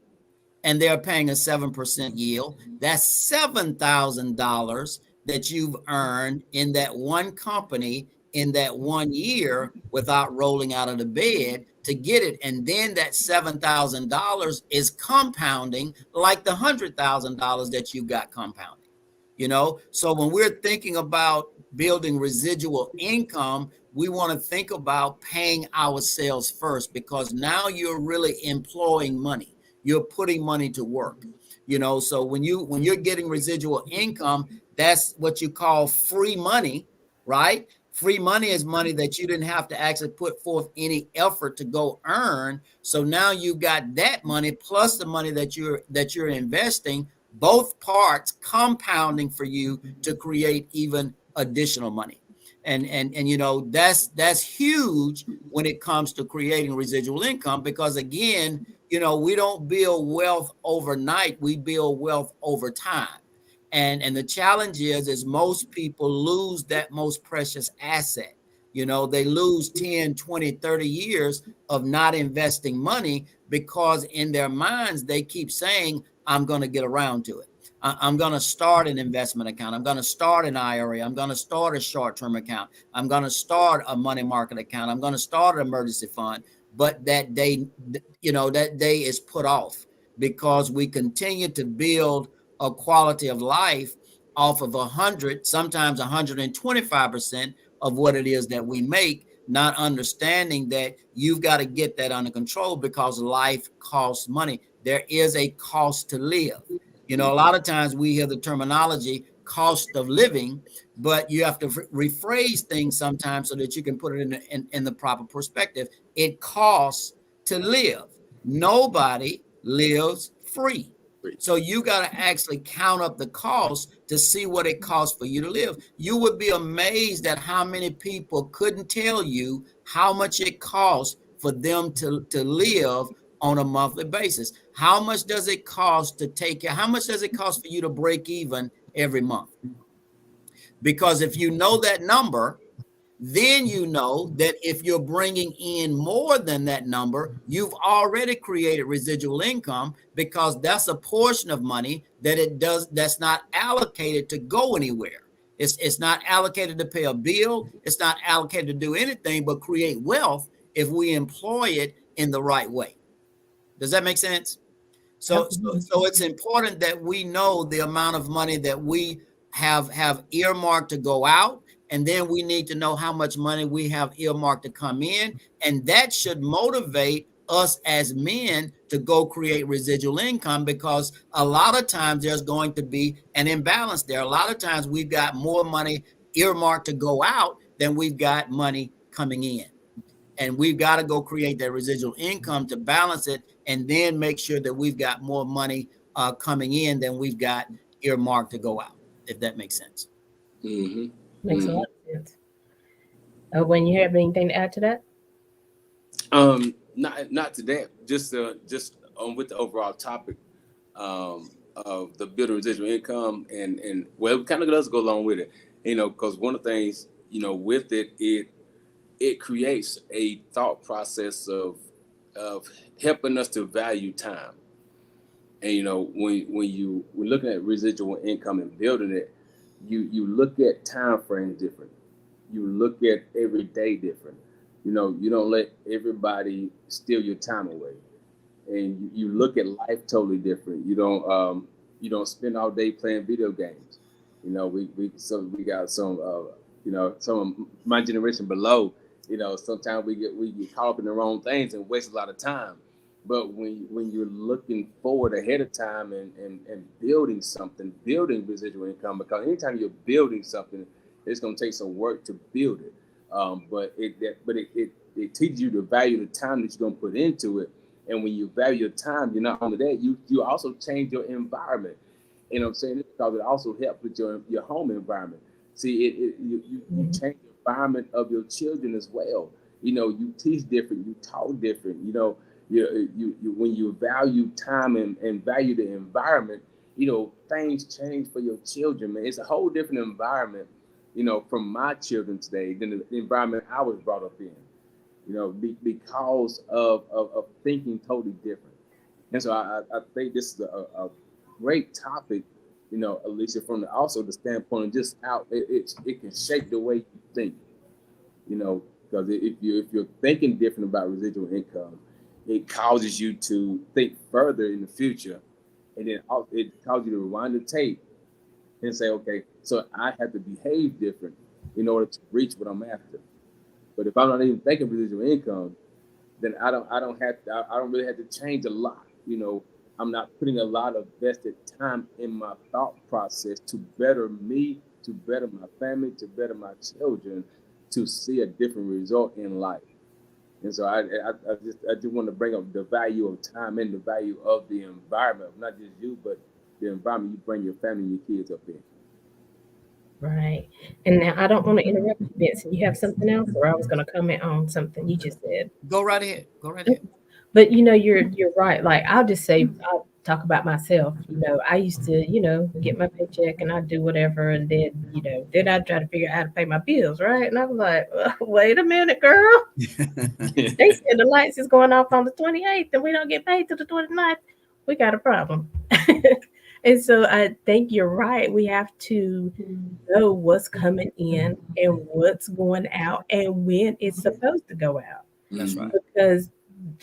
and they're paying a 7% yield, that's $7,000 that you've earned in that one company in that 1 year without rolling out of the bed to get it. And then that $7,000 is compounding like the $100,000 that you got compounding. You know, so when we're thinking about building residual income, we want to think about paying ourselves first, because now you're really employing money. You're putting money to work. You know, so when you're getting residual income, that's what you call free money, right? Free money is money that you didn't have to actually put forth any effort to go earn. So now you've got that money plus the money that you're investing, both parts compounding for you to create even additional money. And you know, that's huge when it comes to creating residual income, because again, you know, we don't build wealth overnight, we build wealth over time. And the challenge is most people lose that most precious asset. You know, they lose 10, 20, 30 years of not investing money because in their minds, they keep saying, I'm going to get around to it. I'm going to start an investment account. I'm going to start an IRA. I'm going to start a short-term account. I'm going to start a money market account. I'm going to start an emergency fund. But that day, you know, that day is put off because we continue to build a quality of life off of 100, sometimes 125% of what it is that we make, not understanding that you've got to get that under control because life costs money. There is a cost to live. You know, a lot of times we hear the terminology cost of living, but you have to rephrase things sometimes so that you can put it in the proper perspective. It costs to live. Nobody lives free. So you got to actually count up the cost to see what it costs for you to live. You would be amazed at how many people couldn't tell you how much it costs for them to live on a monthly basis. How much does it cost to take care? How much does it cost for you to break even every month? Because if you know that number, then you know that if you're bringing in more than that number, you've already created residual income, because that's a portion of money that's not allocated to go anywhere. It's not allocated to pay a bill. It's not allocated to do anything but create wealth if we employ it in the right way. Does that make sense? So it's important that we know the amount of money that we have earmarked to go out, and then we need to know how much money we have earmarked to come in, and that should motivate us as men to go create residual income, because a lot of times there's going to be an imbalance there. A lot of times we've got more money earmarked to go out than we've got money coming in. And we've got to go create that residual income to balance it, and then make sure that we've got more money coming in than we've got earmarked to go out, if that makes sense. Mm-hmm. Makes a lot of sense. When you have anything to add to that? Not today. Just with the overall topic. of the building residual income, and well, it kind of does go along with it, because one of the things, with it creates a thought process of helping us to value time. And when we're looking at residual income and building it, you look at time frames different. You look at every day different. You don't let everybody steal your time away, and you look at life totally different. You don't spend all day playing video games. We got some some of my generation below. Sometimes we get caught up in the wrong things and waste a lot of time. But when you're looking forward ahead of time and building something, building residual income, because anytime you're building something, it's going to take some work to build it. But it teaches you to value the time that you're going to put into it. And when you value your time, you're not only that, you also change your environment. You know what I'm saying? Because it also helps with your home environment. See, you change the environment of your children as well. You teach different, you talk different. When you value time and value the environment, things change for your children, man. It's a whole different environment, from my children today than the environment I was brought up in. Because of thinking totally different. And so I think this is a great topic, Alicia, from also the standpoint of just how it can shape the way you think, because if you're thinking different about residual income, it causes you to think further in the future, and then it causes you to rewind the tape and say, okay, so I have to behave different in order to reach what I'm after. But if I'm not even thinking residual income, then I don't really have to change a lot. I'm not putting a lot of vested time in my thought process to better me, to better my family, to better my children, to see a different result in life. And so I just want to bring up the value of time and the value of the environment, not just you, but the environment you bring your family and your kids up in. Right. And now I don't want to interrupt you, Vincent. You have something else, or I was going to comment on something you just said. Go right ahead. Go right ahead. But you're right. Like I'll just say I'll talk about myself. I used to, get my paycheck and I'd do whatever, and then I'd try to figure out how to pay my bills, right? And I was like, wait a minute, girl. They said the lights is going off on the 28th and we don't get paid till the 29th. We got a problem. And so I think you're right. We have to know what's coming in and what's going out and when it's supposed to go out. That's right. Because,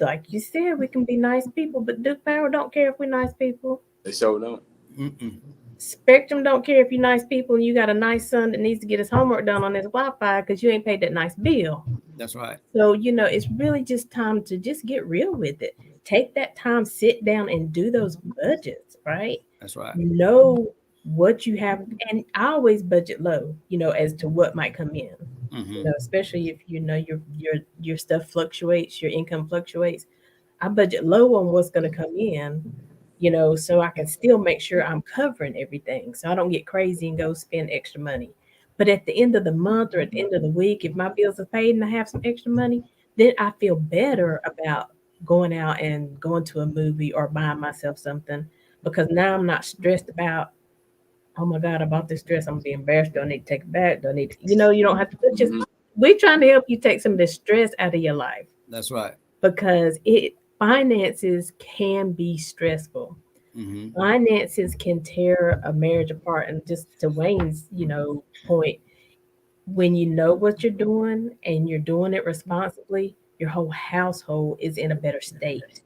like you said, we can be nice people, but Duke Power don't care if we're nice people. They sure don't. Mm-mm. Spectrum don't care if you're nice people and you got a nice son that needs to get his homework done on his Wi-Fi because you ain't paid that nice bill. That's right. So, it's really just time to just get real with it. Take that time, sit down and do those budgets, right? That's right. Know what you have. And I always budget low, as to what might come in. Mm-hmm. Especially if your stuff fluctuates, your income fluctuates. I budget low on what's going to come in, so I can still make sure I'm covering everything. So I don't get crazy and go spend extra money. But at the end of the month or at the end of the week, if my bills are paid and I have some extra money, then I feel better about going out and going to a movie or buying myself something because now I'm not stressed about, oh my God, I bought this dress. I'm gonna be embarrassed. Do I need to take it back? Do I need to, you don't have to just, we're trying to help you take some of the stress out of your life That's right. because finances can be stressful. Mm-hmm. Finances can tear a marriage apart. And just to Wayne's, point, when you know what you're doing and you're doing it responsibly, your whole household is in a better state.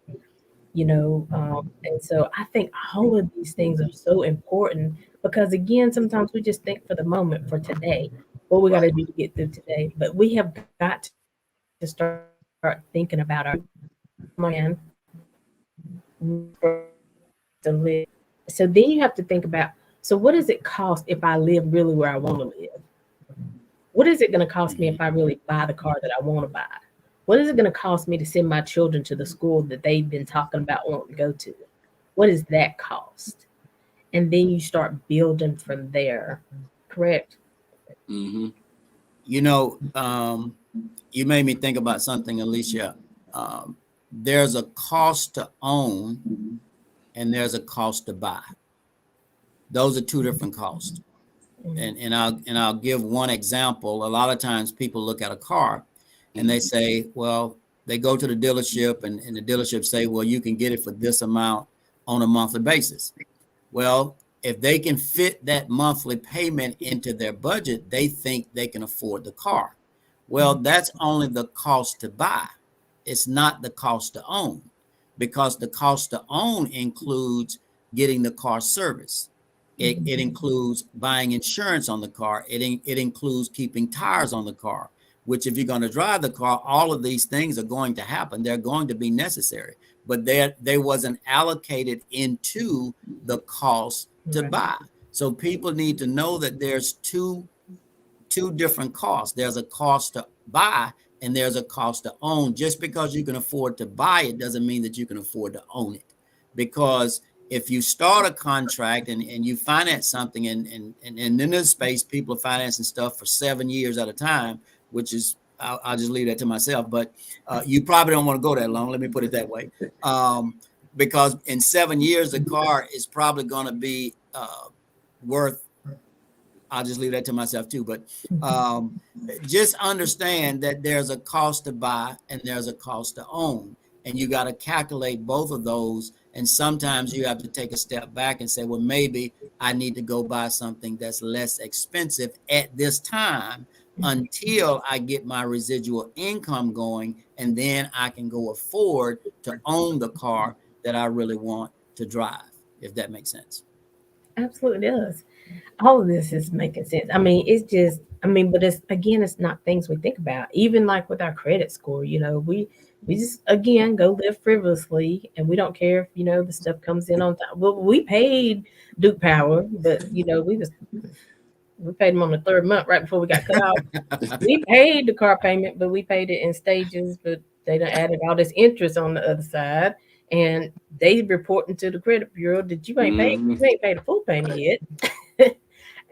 And so I think all of these things are so important because again, sometimes we just think for the moment, for today, what we got to do to get through today. But we have got to start thinking about our to live. So then you have to think about, so what does it cost if I live really where I want to live? What is it going to cost me if I really buy the car that I want to buy? What is it going to cost me to send my children to the school that they've been talking about wanting to go to? What is that cost? And then you start building from there. Correct? Mm-hmm. You made me think about something, Alicia. There's a cost to own and there's a cost to buy. Those are two different costs. And I'll give one example. A lot of times people look at a car and they say, well, they go to the dealership and the dealership say, well, you can get it for this amount on a monthly basis. Well, if they can fit that monthly payment into their budget, they think they can afford the car. Well, that's only the cost to buy. It's not the cost to own, because the cost to own includes getting the car serviced. It includes buying insurance on the car. It includes keeping tires on the car, which if you're going to drive the car, all of these things are going to happen. They're going to be necessary, but they wasn't allocated into the cost to buy. So people need to know that there's two different costs. There's a cost to buy and there's a cost to own. Just because you can afford to buy it doesn't mean that you can afford to own it. Because if you start a contract and you finance something, and in this space, people are financing stuff for 7 years at a time, which is, I'll just leave that to myself, but you probably don't want to go that long. Let me put it that way. Because in 7 years, the car is probably going to be worth, I'll just leave that to myself too. But just understand that there's a cost to buy and there's a cost to own. And you got to calculate both of those. And sometimes you have to take a step back and say, well, maybe I need to go buy something that's less expensive at this time until I get my residual income going. And then I can go afford to own the car that I really want to drive, if that makes sense. Absolutely does. All of this is making sense. I mean, it's just, I mean, but it's, again, it's not things we think about. Even like with our credit score, you know, we just, again, go live frivolously, and we don't care if, you know, the stuff comes in on time. Well, we paid Duke Power, but, you know, we paid them on the third month right before we got cut off. We paid the car payment, but we paid it in stages, but they done added all this interest on the other side. And they reporting to the credit bureau that you ain't paid the full payment yet.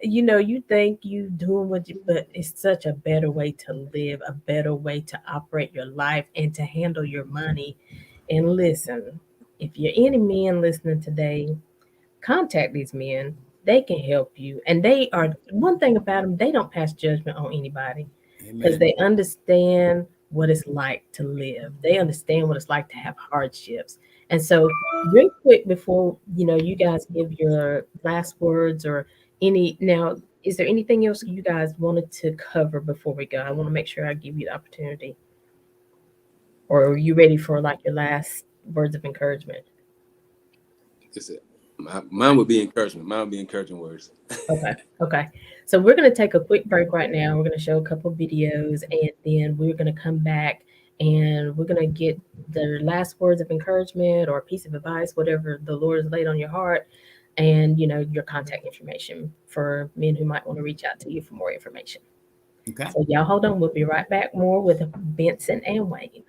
You know, you think you doing what you, but it's such a better way to live, a better way to operate your life and to handle your money. And listen, if you're any men listening today, contact these men. They can help you. And they are, one thing about them, they don't pass judgment on anybody because they understand what it's like to live. They understand what it's like to have hardships. And so real quick before, you know, you guys give your last words or now, is there anything else you guys wanted to cover before we go? I want to make sure I give you the opportunity. Or are you ready for like your last words of encouragement? That's it. Mine would be encouragement. Mine would be encouraging words. Okay. So we're going to take a quick break right now. We're going to show a couple videos, and then we're going to come back and we're going to get the last words of encouragement or a piece of advice, whatever the Lord has laid on your heart, and, you know, your contact information for men who might want to reach out to you for more information. Okay. So y'all hold on. We'll be right back more with Benson and Wayne.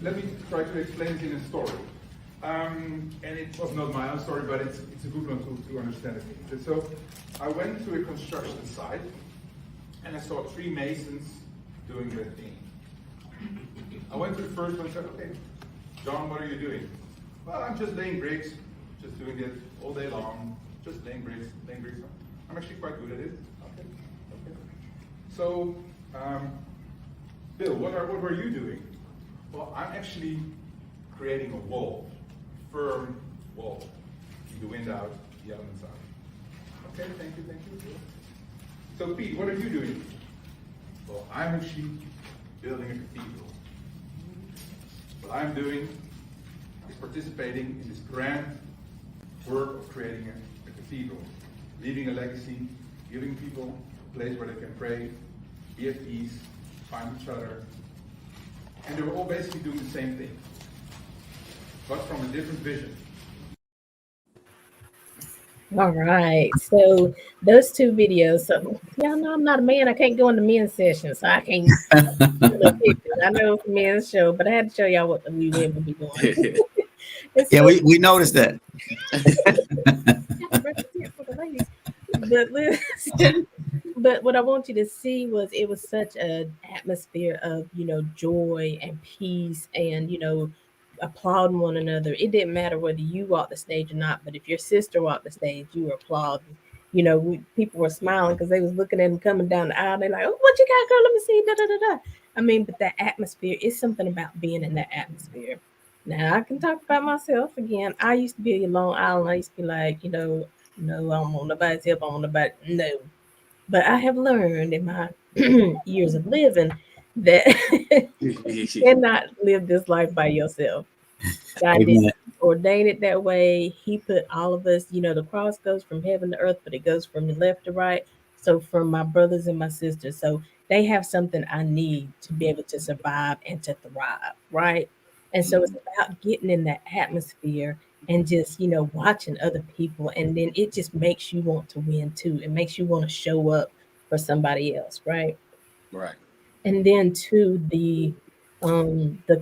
let me try to explain it in a story. And it was not my own story, but it's a good one to understand it. So I went to a construction site, and I saw 3 masons doing their thing. I went to the first one and said, okay, John, what are you doing? Well, I'm just laying bricks, just doing it all day long, just laying bricks. I'm actually quite good at it. Okay. So, Bill, what were you doing? Well, I'm actually creating a wall, firm wall. Keep the wind out, the elements out. Okay, thank you. So, Pete, what are you doing? Well, I'm actually building a cathedral. What I'm doing is participating in this grand work of creating a cathedral, leaving a legacy, giving people a place where they can pray, be at peace, find each other. And they were all basically doing the same thing, but from a different vision. All right. So those 2 videos. So y'all know I'm not a man. I can't go into men's sessions, so I can't. I know it's a men's show, but I had to show y'all what we women be doing. Yeah, we noticed that. But listen, but what I want you to see was it was such an atmosphere of, joy and peace and, applauding one another. It didn't matter whether you walked the stage or not, but if your sister walked the stage, you were applauding. People were smiling because they was looking at him coming down the aisle. They're like, "Oh, what you got, girl? Let me see." Da da da da. I mean, but that atmosphere is something about being in that atmosphere. Now I can talk about myself again. I used to be a Long Island. I used to be like, no, I don't want nobody's help. I don't want nobody. No, but I have learned in my years of living that you cannot live this life by yourself. God didn't ordain it that way. He put all of us, the cross goes from heaven to earth, but it goes from the left to right. So from my brothers and my sisters, so they have something I need to be able to survive and to thrive, right? And so it's about getting in that atmosphere and just, watching other people. And then it just makes you want to win too. It makes you want to show up for somebody else, right? Right. And then to the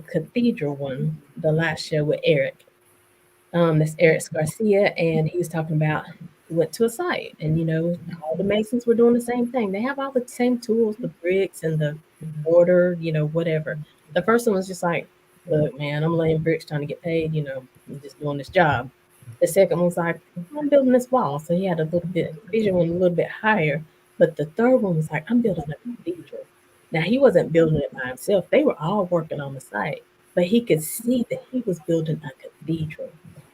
cathedral one, the last show with Eric. That's Eric Garcia, and he was talking about went to a site, and all the masons were doing the same thing. They have all the same tools, the bricks and the mortar, whatever. The first one was just like, "Look, man, I'm laying bricks trying to get paid. I'm just doing this job." The second one was like, "I'm building this wall," so he had a little bit vision went a little bit higher. But the third one was like, "I'm building a cathedral." Now he wasn't building it by himself; they were all working on the site, but he could see that he was building a cathedral,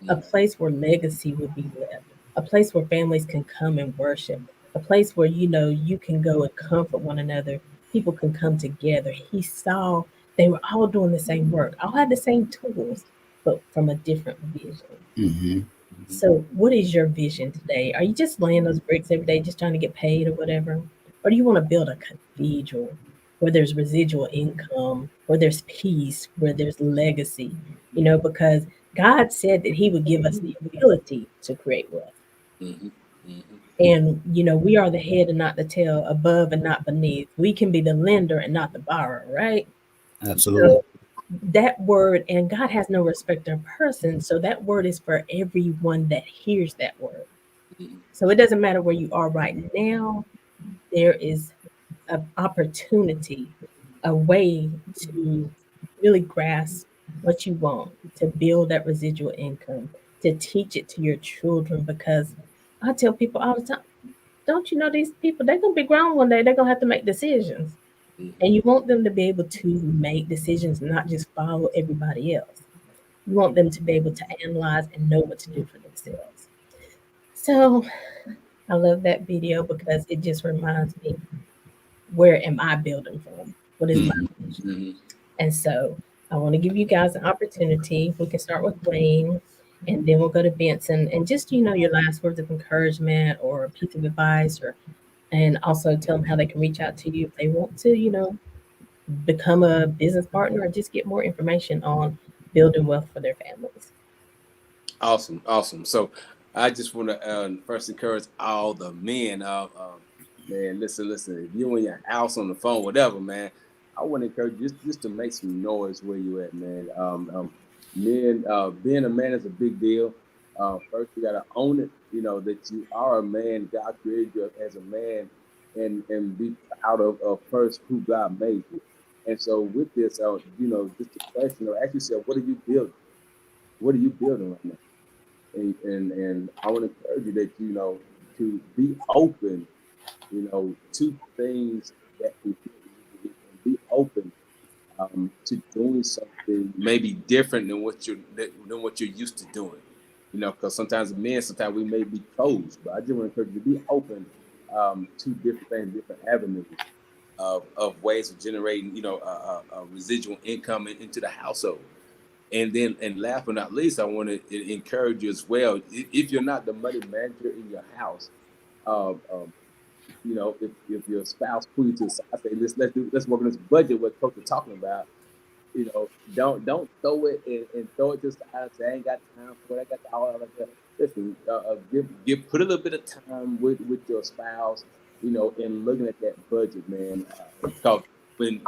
a place where legacy would be left, a place where families can come and worship, a place where you can go and comfort one another. People can come together. He saw they were all doing the same work, all had the same tools, but from a different vision. Mm-hmm. So, what is your vision today? Are you just laying those bricks every day, just trying to get paid or whatever? Or do you want to build a cathedral where there's residual income, where there's peace, where there's legacy? Because God said that He would give us the ability to create wealth. Mm-hmm. Mm-hmm. And, we are the head and not the tail, above and not beneath. We can be the lender and not the borrower, right? Absolutely. So that word, and God has no respect of person. So that word is for everyone that hears that word. So it doesn't matter where you are right now. There is an opportunity, a way to really grasp what you want, to build that residual income, to teach it to your children. Because I tell people all the time, don't you know these people, they're going to be grown one day. They're going to have to make decisions. And you want them to be able to make decisions, not just follow everybody else. You want them to be able to analyze and know what to do for themselves. So I love that video because it just reminds me, where am I building from? What is my vision? Mm-hmm. And so I want to give you guys an opportunity. We can start with Wayne, and then we'll go to Benson. And just, your last words of encouragement or a piece of advice, and also tell them how they can reach out to you if they want to, become a business partner or just get more information on building wealth for their families. Awesome. So I just want to first encourage all the men. Man, listen. If you and your house on the phone, whatever, man, I want to encourage you just to make some noise where you at, man. Men, being a man is a big deal. First, you got to own it. You know that you are a man. God created you as a man, and be proud of first who God made you. And so, with this, just a question, or ask yourself, what are you building? What are you building right now? And I want to encourage you that to be open, to things that can be open to doing something maybe different than what you're used to doing. Because sometimes men, sometimes we may be closed, but I just want to encourage you to be open to different things, different avenues of ways of generating, a residual income into the household. And then, and last but not least, I want to encourage you as well. If you're not the money manager in your house, uh, um, if your spouse pull you to the side, say, let's work on this budget. What Coach was talking about, don't throw it and throw it to the side and say, I ain't got time for it. I got all like that. Listen, put a little bit of time with your spouse, in looking at that budget, man. Because when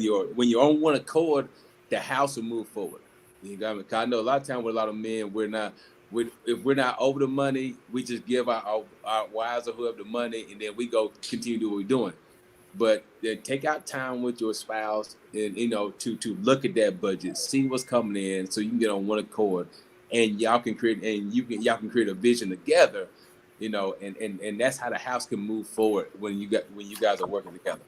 you're on one accord, the house will move forward. You got me? 'Cause I know a lot of times with a lot of men, if we're not over the money, we just give our wives or whoever the money, and then we go continue to do what we're doing. But then take out time with your spouse, and to look at that budget, see what's coming in, so you can get on one accord, and y'all can create a vision together, and that's how the house can move forward when you guys are working together.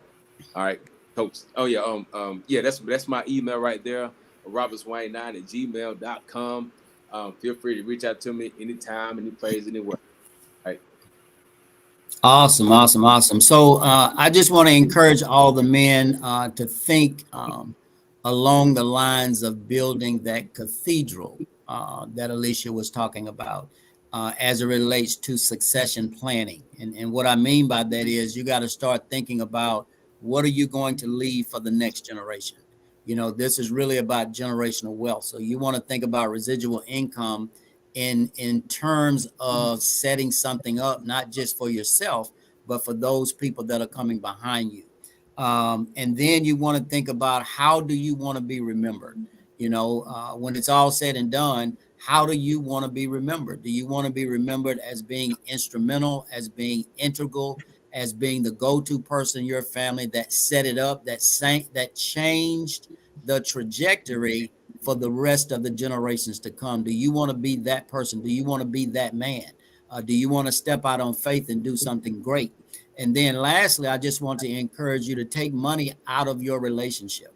All right, Coach. Oh yeah, yeah, that's my email right there, robertswayne9@gmail.com. Feel free to reach out to me anytime, any place, anywhere. All right. Awesome, awesome, awesome. So I just want to encourage all the men to think along the lines of building that cathedral that Alicia was talking about as it relates to succession planning. And what I mean by that is you got to start thinking about what are you going to leave for the next generation. This is really about generational wealth. So you want to think about residual income in terms of setting something up, not just for yourself, but for those people that are coming behind you. And then you want to think about how do you want to be remembered? When it's all said and done, how do you want to be remembered? Do you want to be remembered as being instrumental, as being integral, as being the go-to person in your family that set it up, that changed the trajectory for the rest of the generations to come? Do you want to be that person? Do you want to be that man? Do you want to step out on faith and do something great? And then lastly, I just want to encourage you to take money out of your relationship.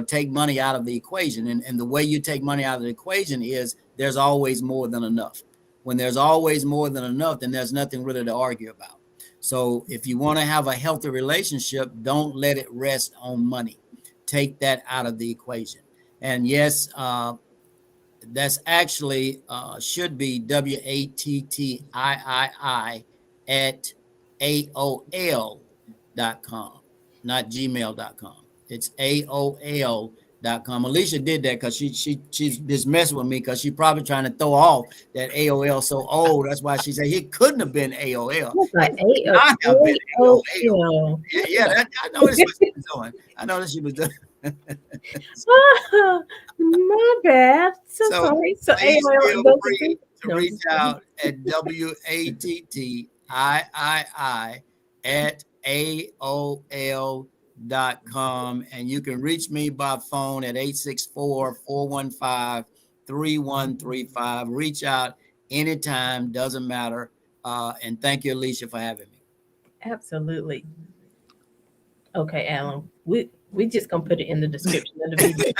Take money out of the equation. And the way you take money out of the equation is there's always more than enough. When there's always more than enough, then there's nothing really to argue about. So if you want to have a healthy relationship, don't let it rest on money. Take that out of the equation. And yes, that's actually should be WATTIII at AOL.com, not gmail.com. It's AOL.com. Alicia did that because she's just messing with me because she's probably trying to throw off that AOL so old. That's why she said it couldn't have been AOL. Like It could not have been AOL. AOL. Yeah, I know what she was doing. I know that she was doing. My bad. So sorry. So please AOL feel free to No, reach out at WATTIII at AOL.com. And you can reach me by phone at 864-415-3135. Reach out anytime, doesn't matter. And thank you, Alicia, for having me. Absolutely. Okay, Alan. We just gonna put it in the description of the video.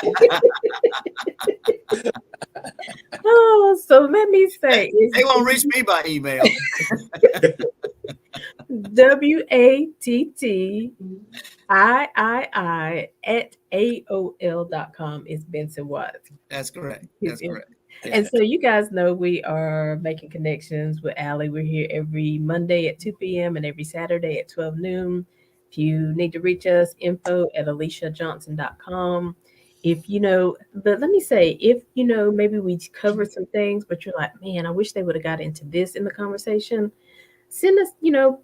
Oh, so let me say They won't reach me by email. WATTIII at AOL.com is Benson Watts. That's correct. That's correct. Yeah. And so you guys know we are making connections with Aly. We're here every Monday at 2 p.m. and every Saturday at 12 noon. If you need to reach us, info at AlyJohnson.com. If but let me say, if maybe we covered some things, but you're like, man, I wish they would have got into this in the conversation. Send us,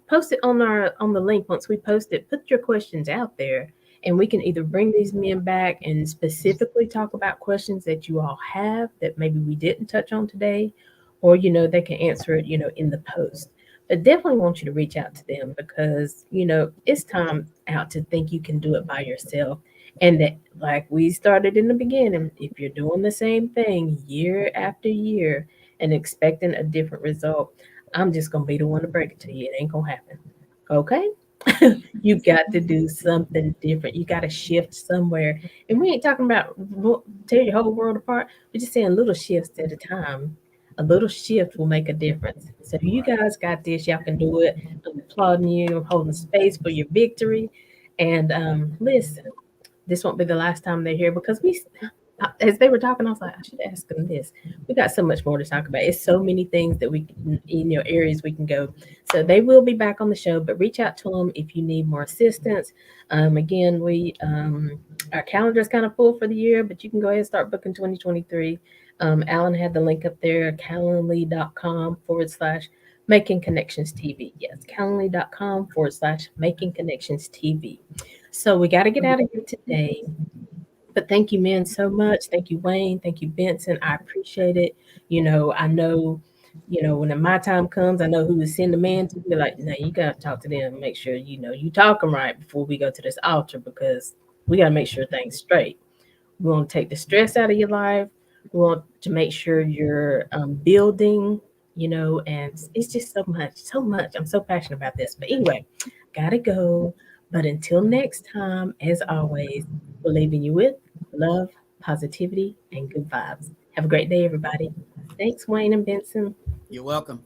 post it on the link once we post it. Put your questions out there, And we can either bring these men back and specifically talk about questions that you all have that maybe we didn't touch on today, or, they can answer it, in the post. But definitely want you to reach out to them because, it's time out to think you can do it by yourself. And that, like we started in the beginning, if you're doing the same thing year after year and expecting a different result, I'm just going to be the one to break it to you. It ain't going to happen. Okay? You got to do something different. You got to shift somewhere. And we ain't talking about tear your whole world apart. We're just saying little shifts at a time. A little shift will make a difference. So you guys got this. Y'all can do it. I'm applauding you. I'm holding space for your victory. And listen, this won't be the last time they're here because as they were talking, I was like, I should ask them this. We got so much more to talk about. It's so many things that we can, areas we can go. So they will be back on the show, but reach out to them if you need more assistance. Again, our calendar is kind of full for the year, but you can go ahead and start booking 2023. Alan had the link up there, calendly.com/. Making Connections TV. Yes, calendly.com/Making Connections TV. So we got to get out of here today. But thank you, men, so much. Thank you, Wayne. Thank you, Benson. I appreciate it. I know, when my time comes, I know who to send the man to be like, no, you got to talk to them. Make sure, you talk them right before we go to this altar because we got to make sure things straight. We want to take the stress out of your life. We want to make sure you're building, and it's just so much, so much. I'm so passionate about this. But anyway, gotta go. But until next time, as always, we're leaving you with love, positivity, and good vibes. Have a great day, everybody. Thanks, Wayne and Benson. You're welcome.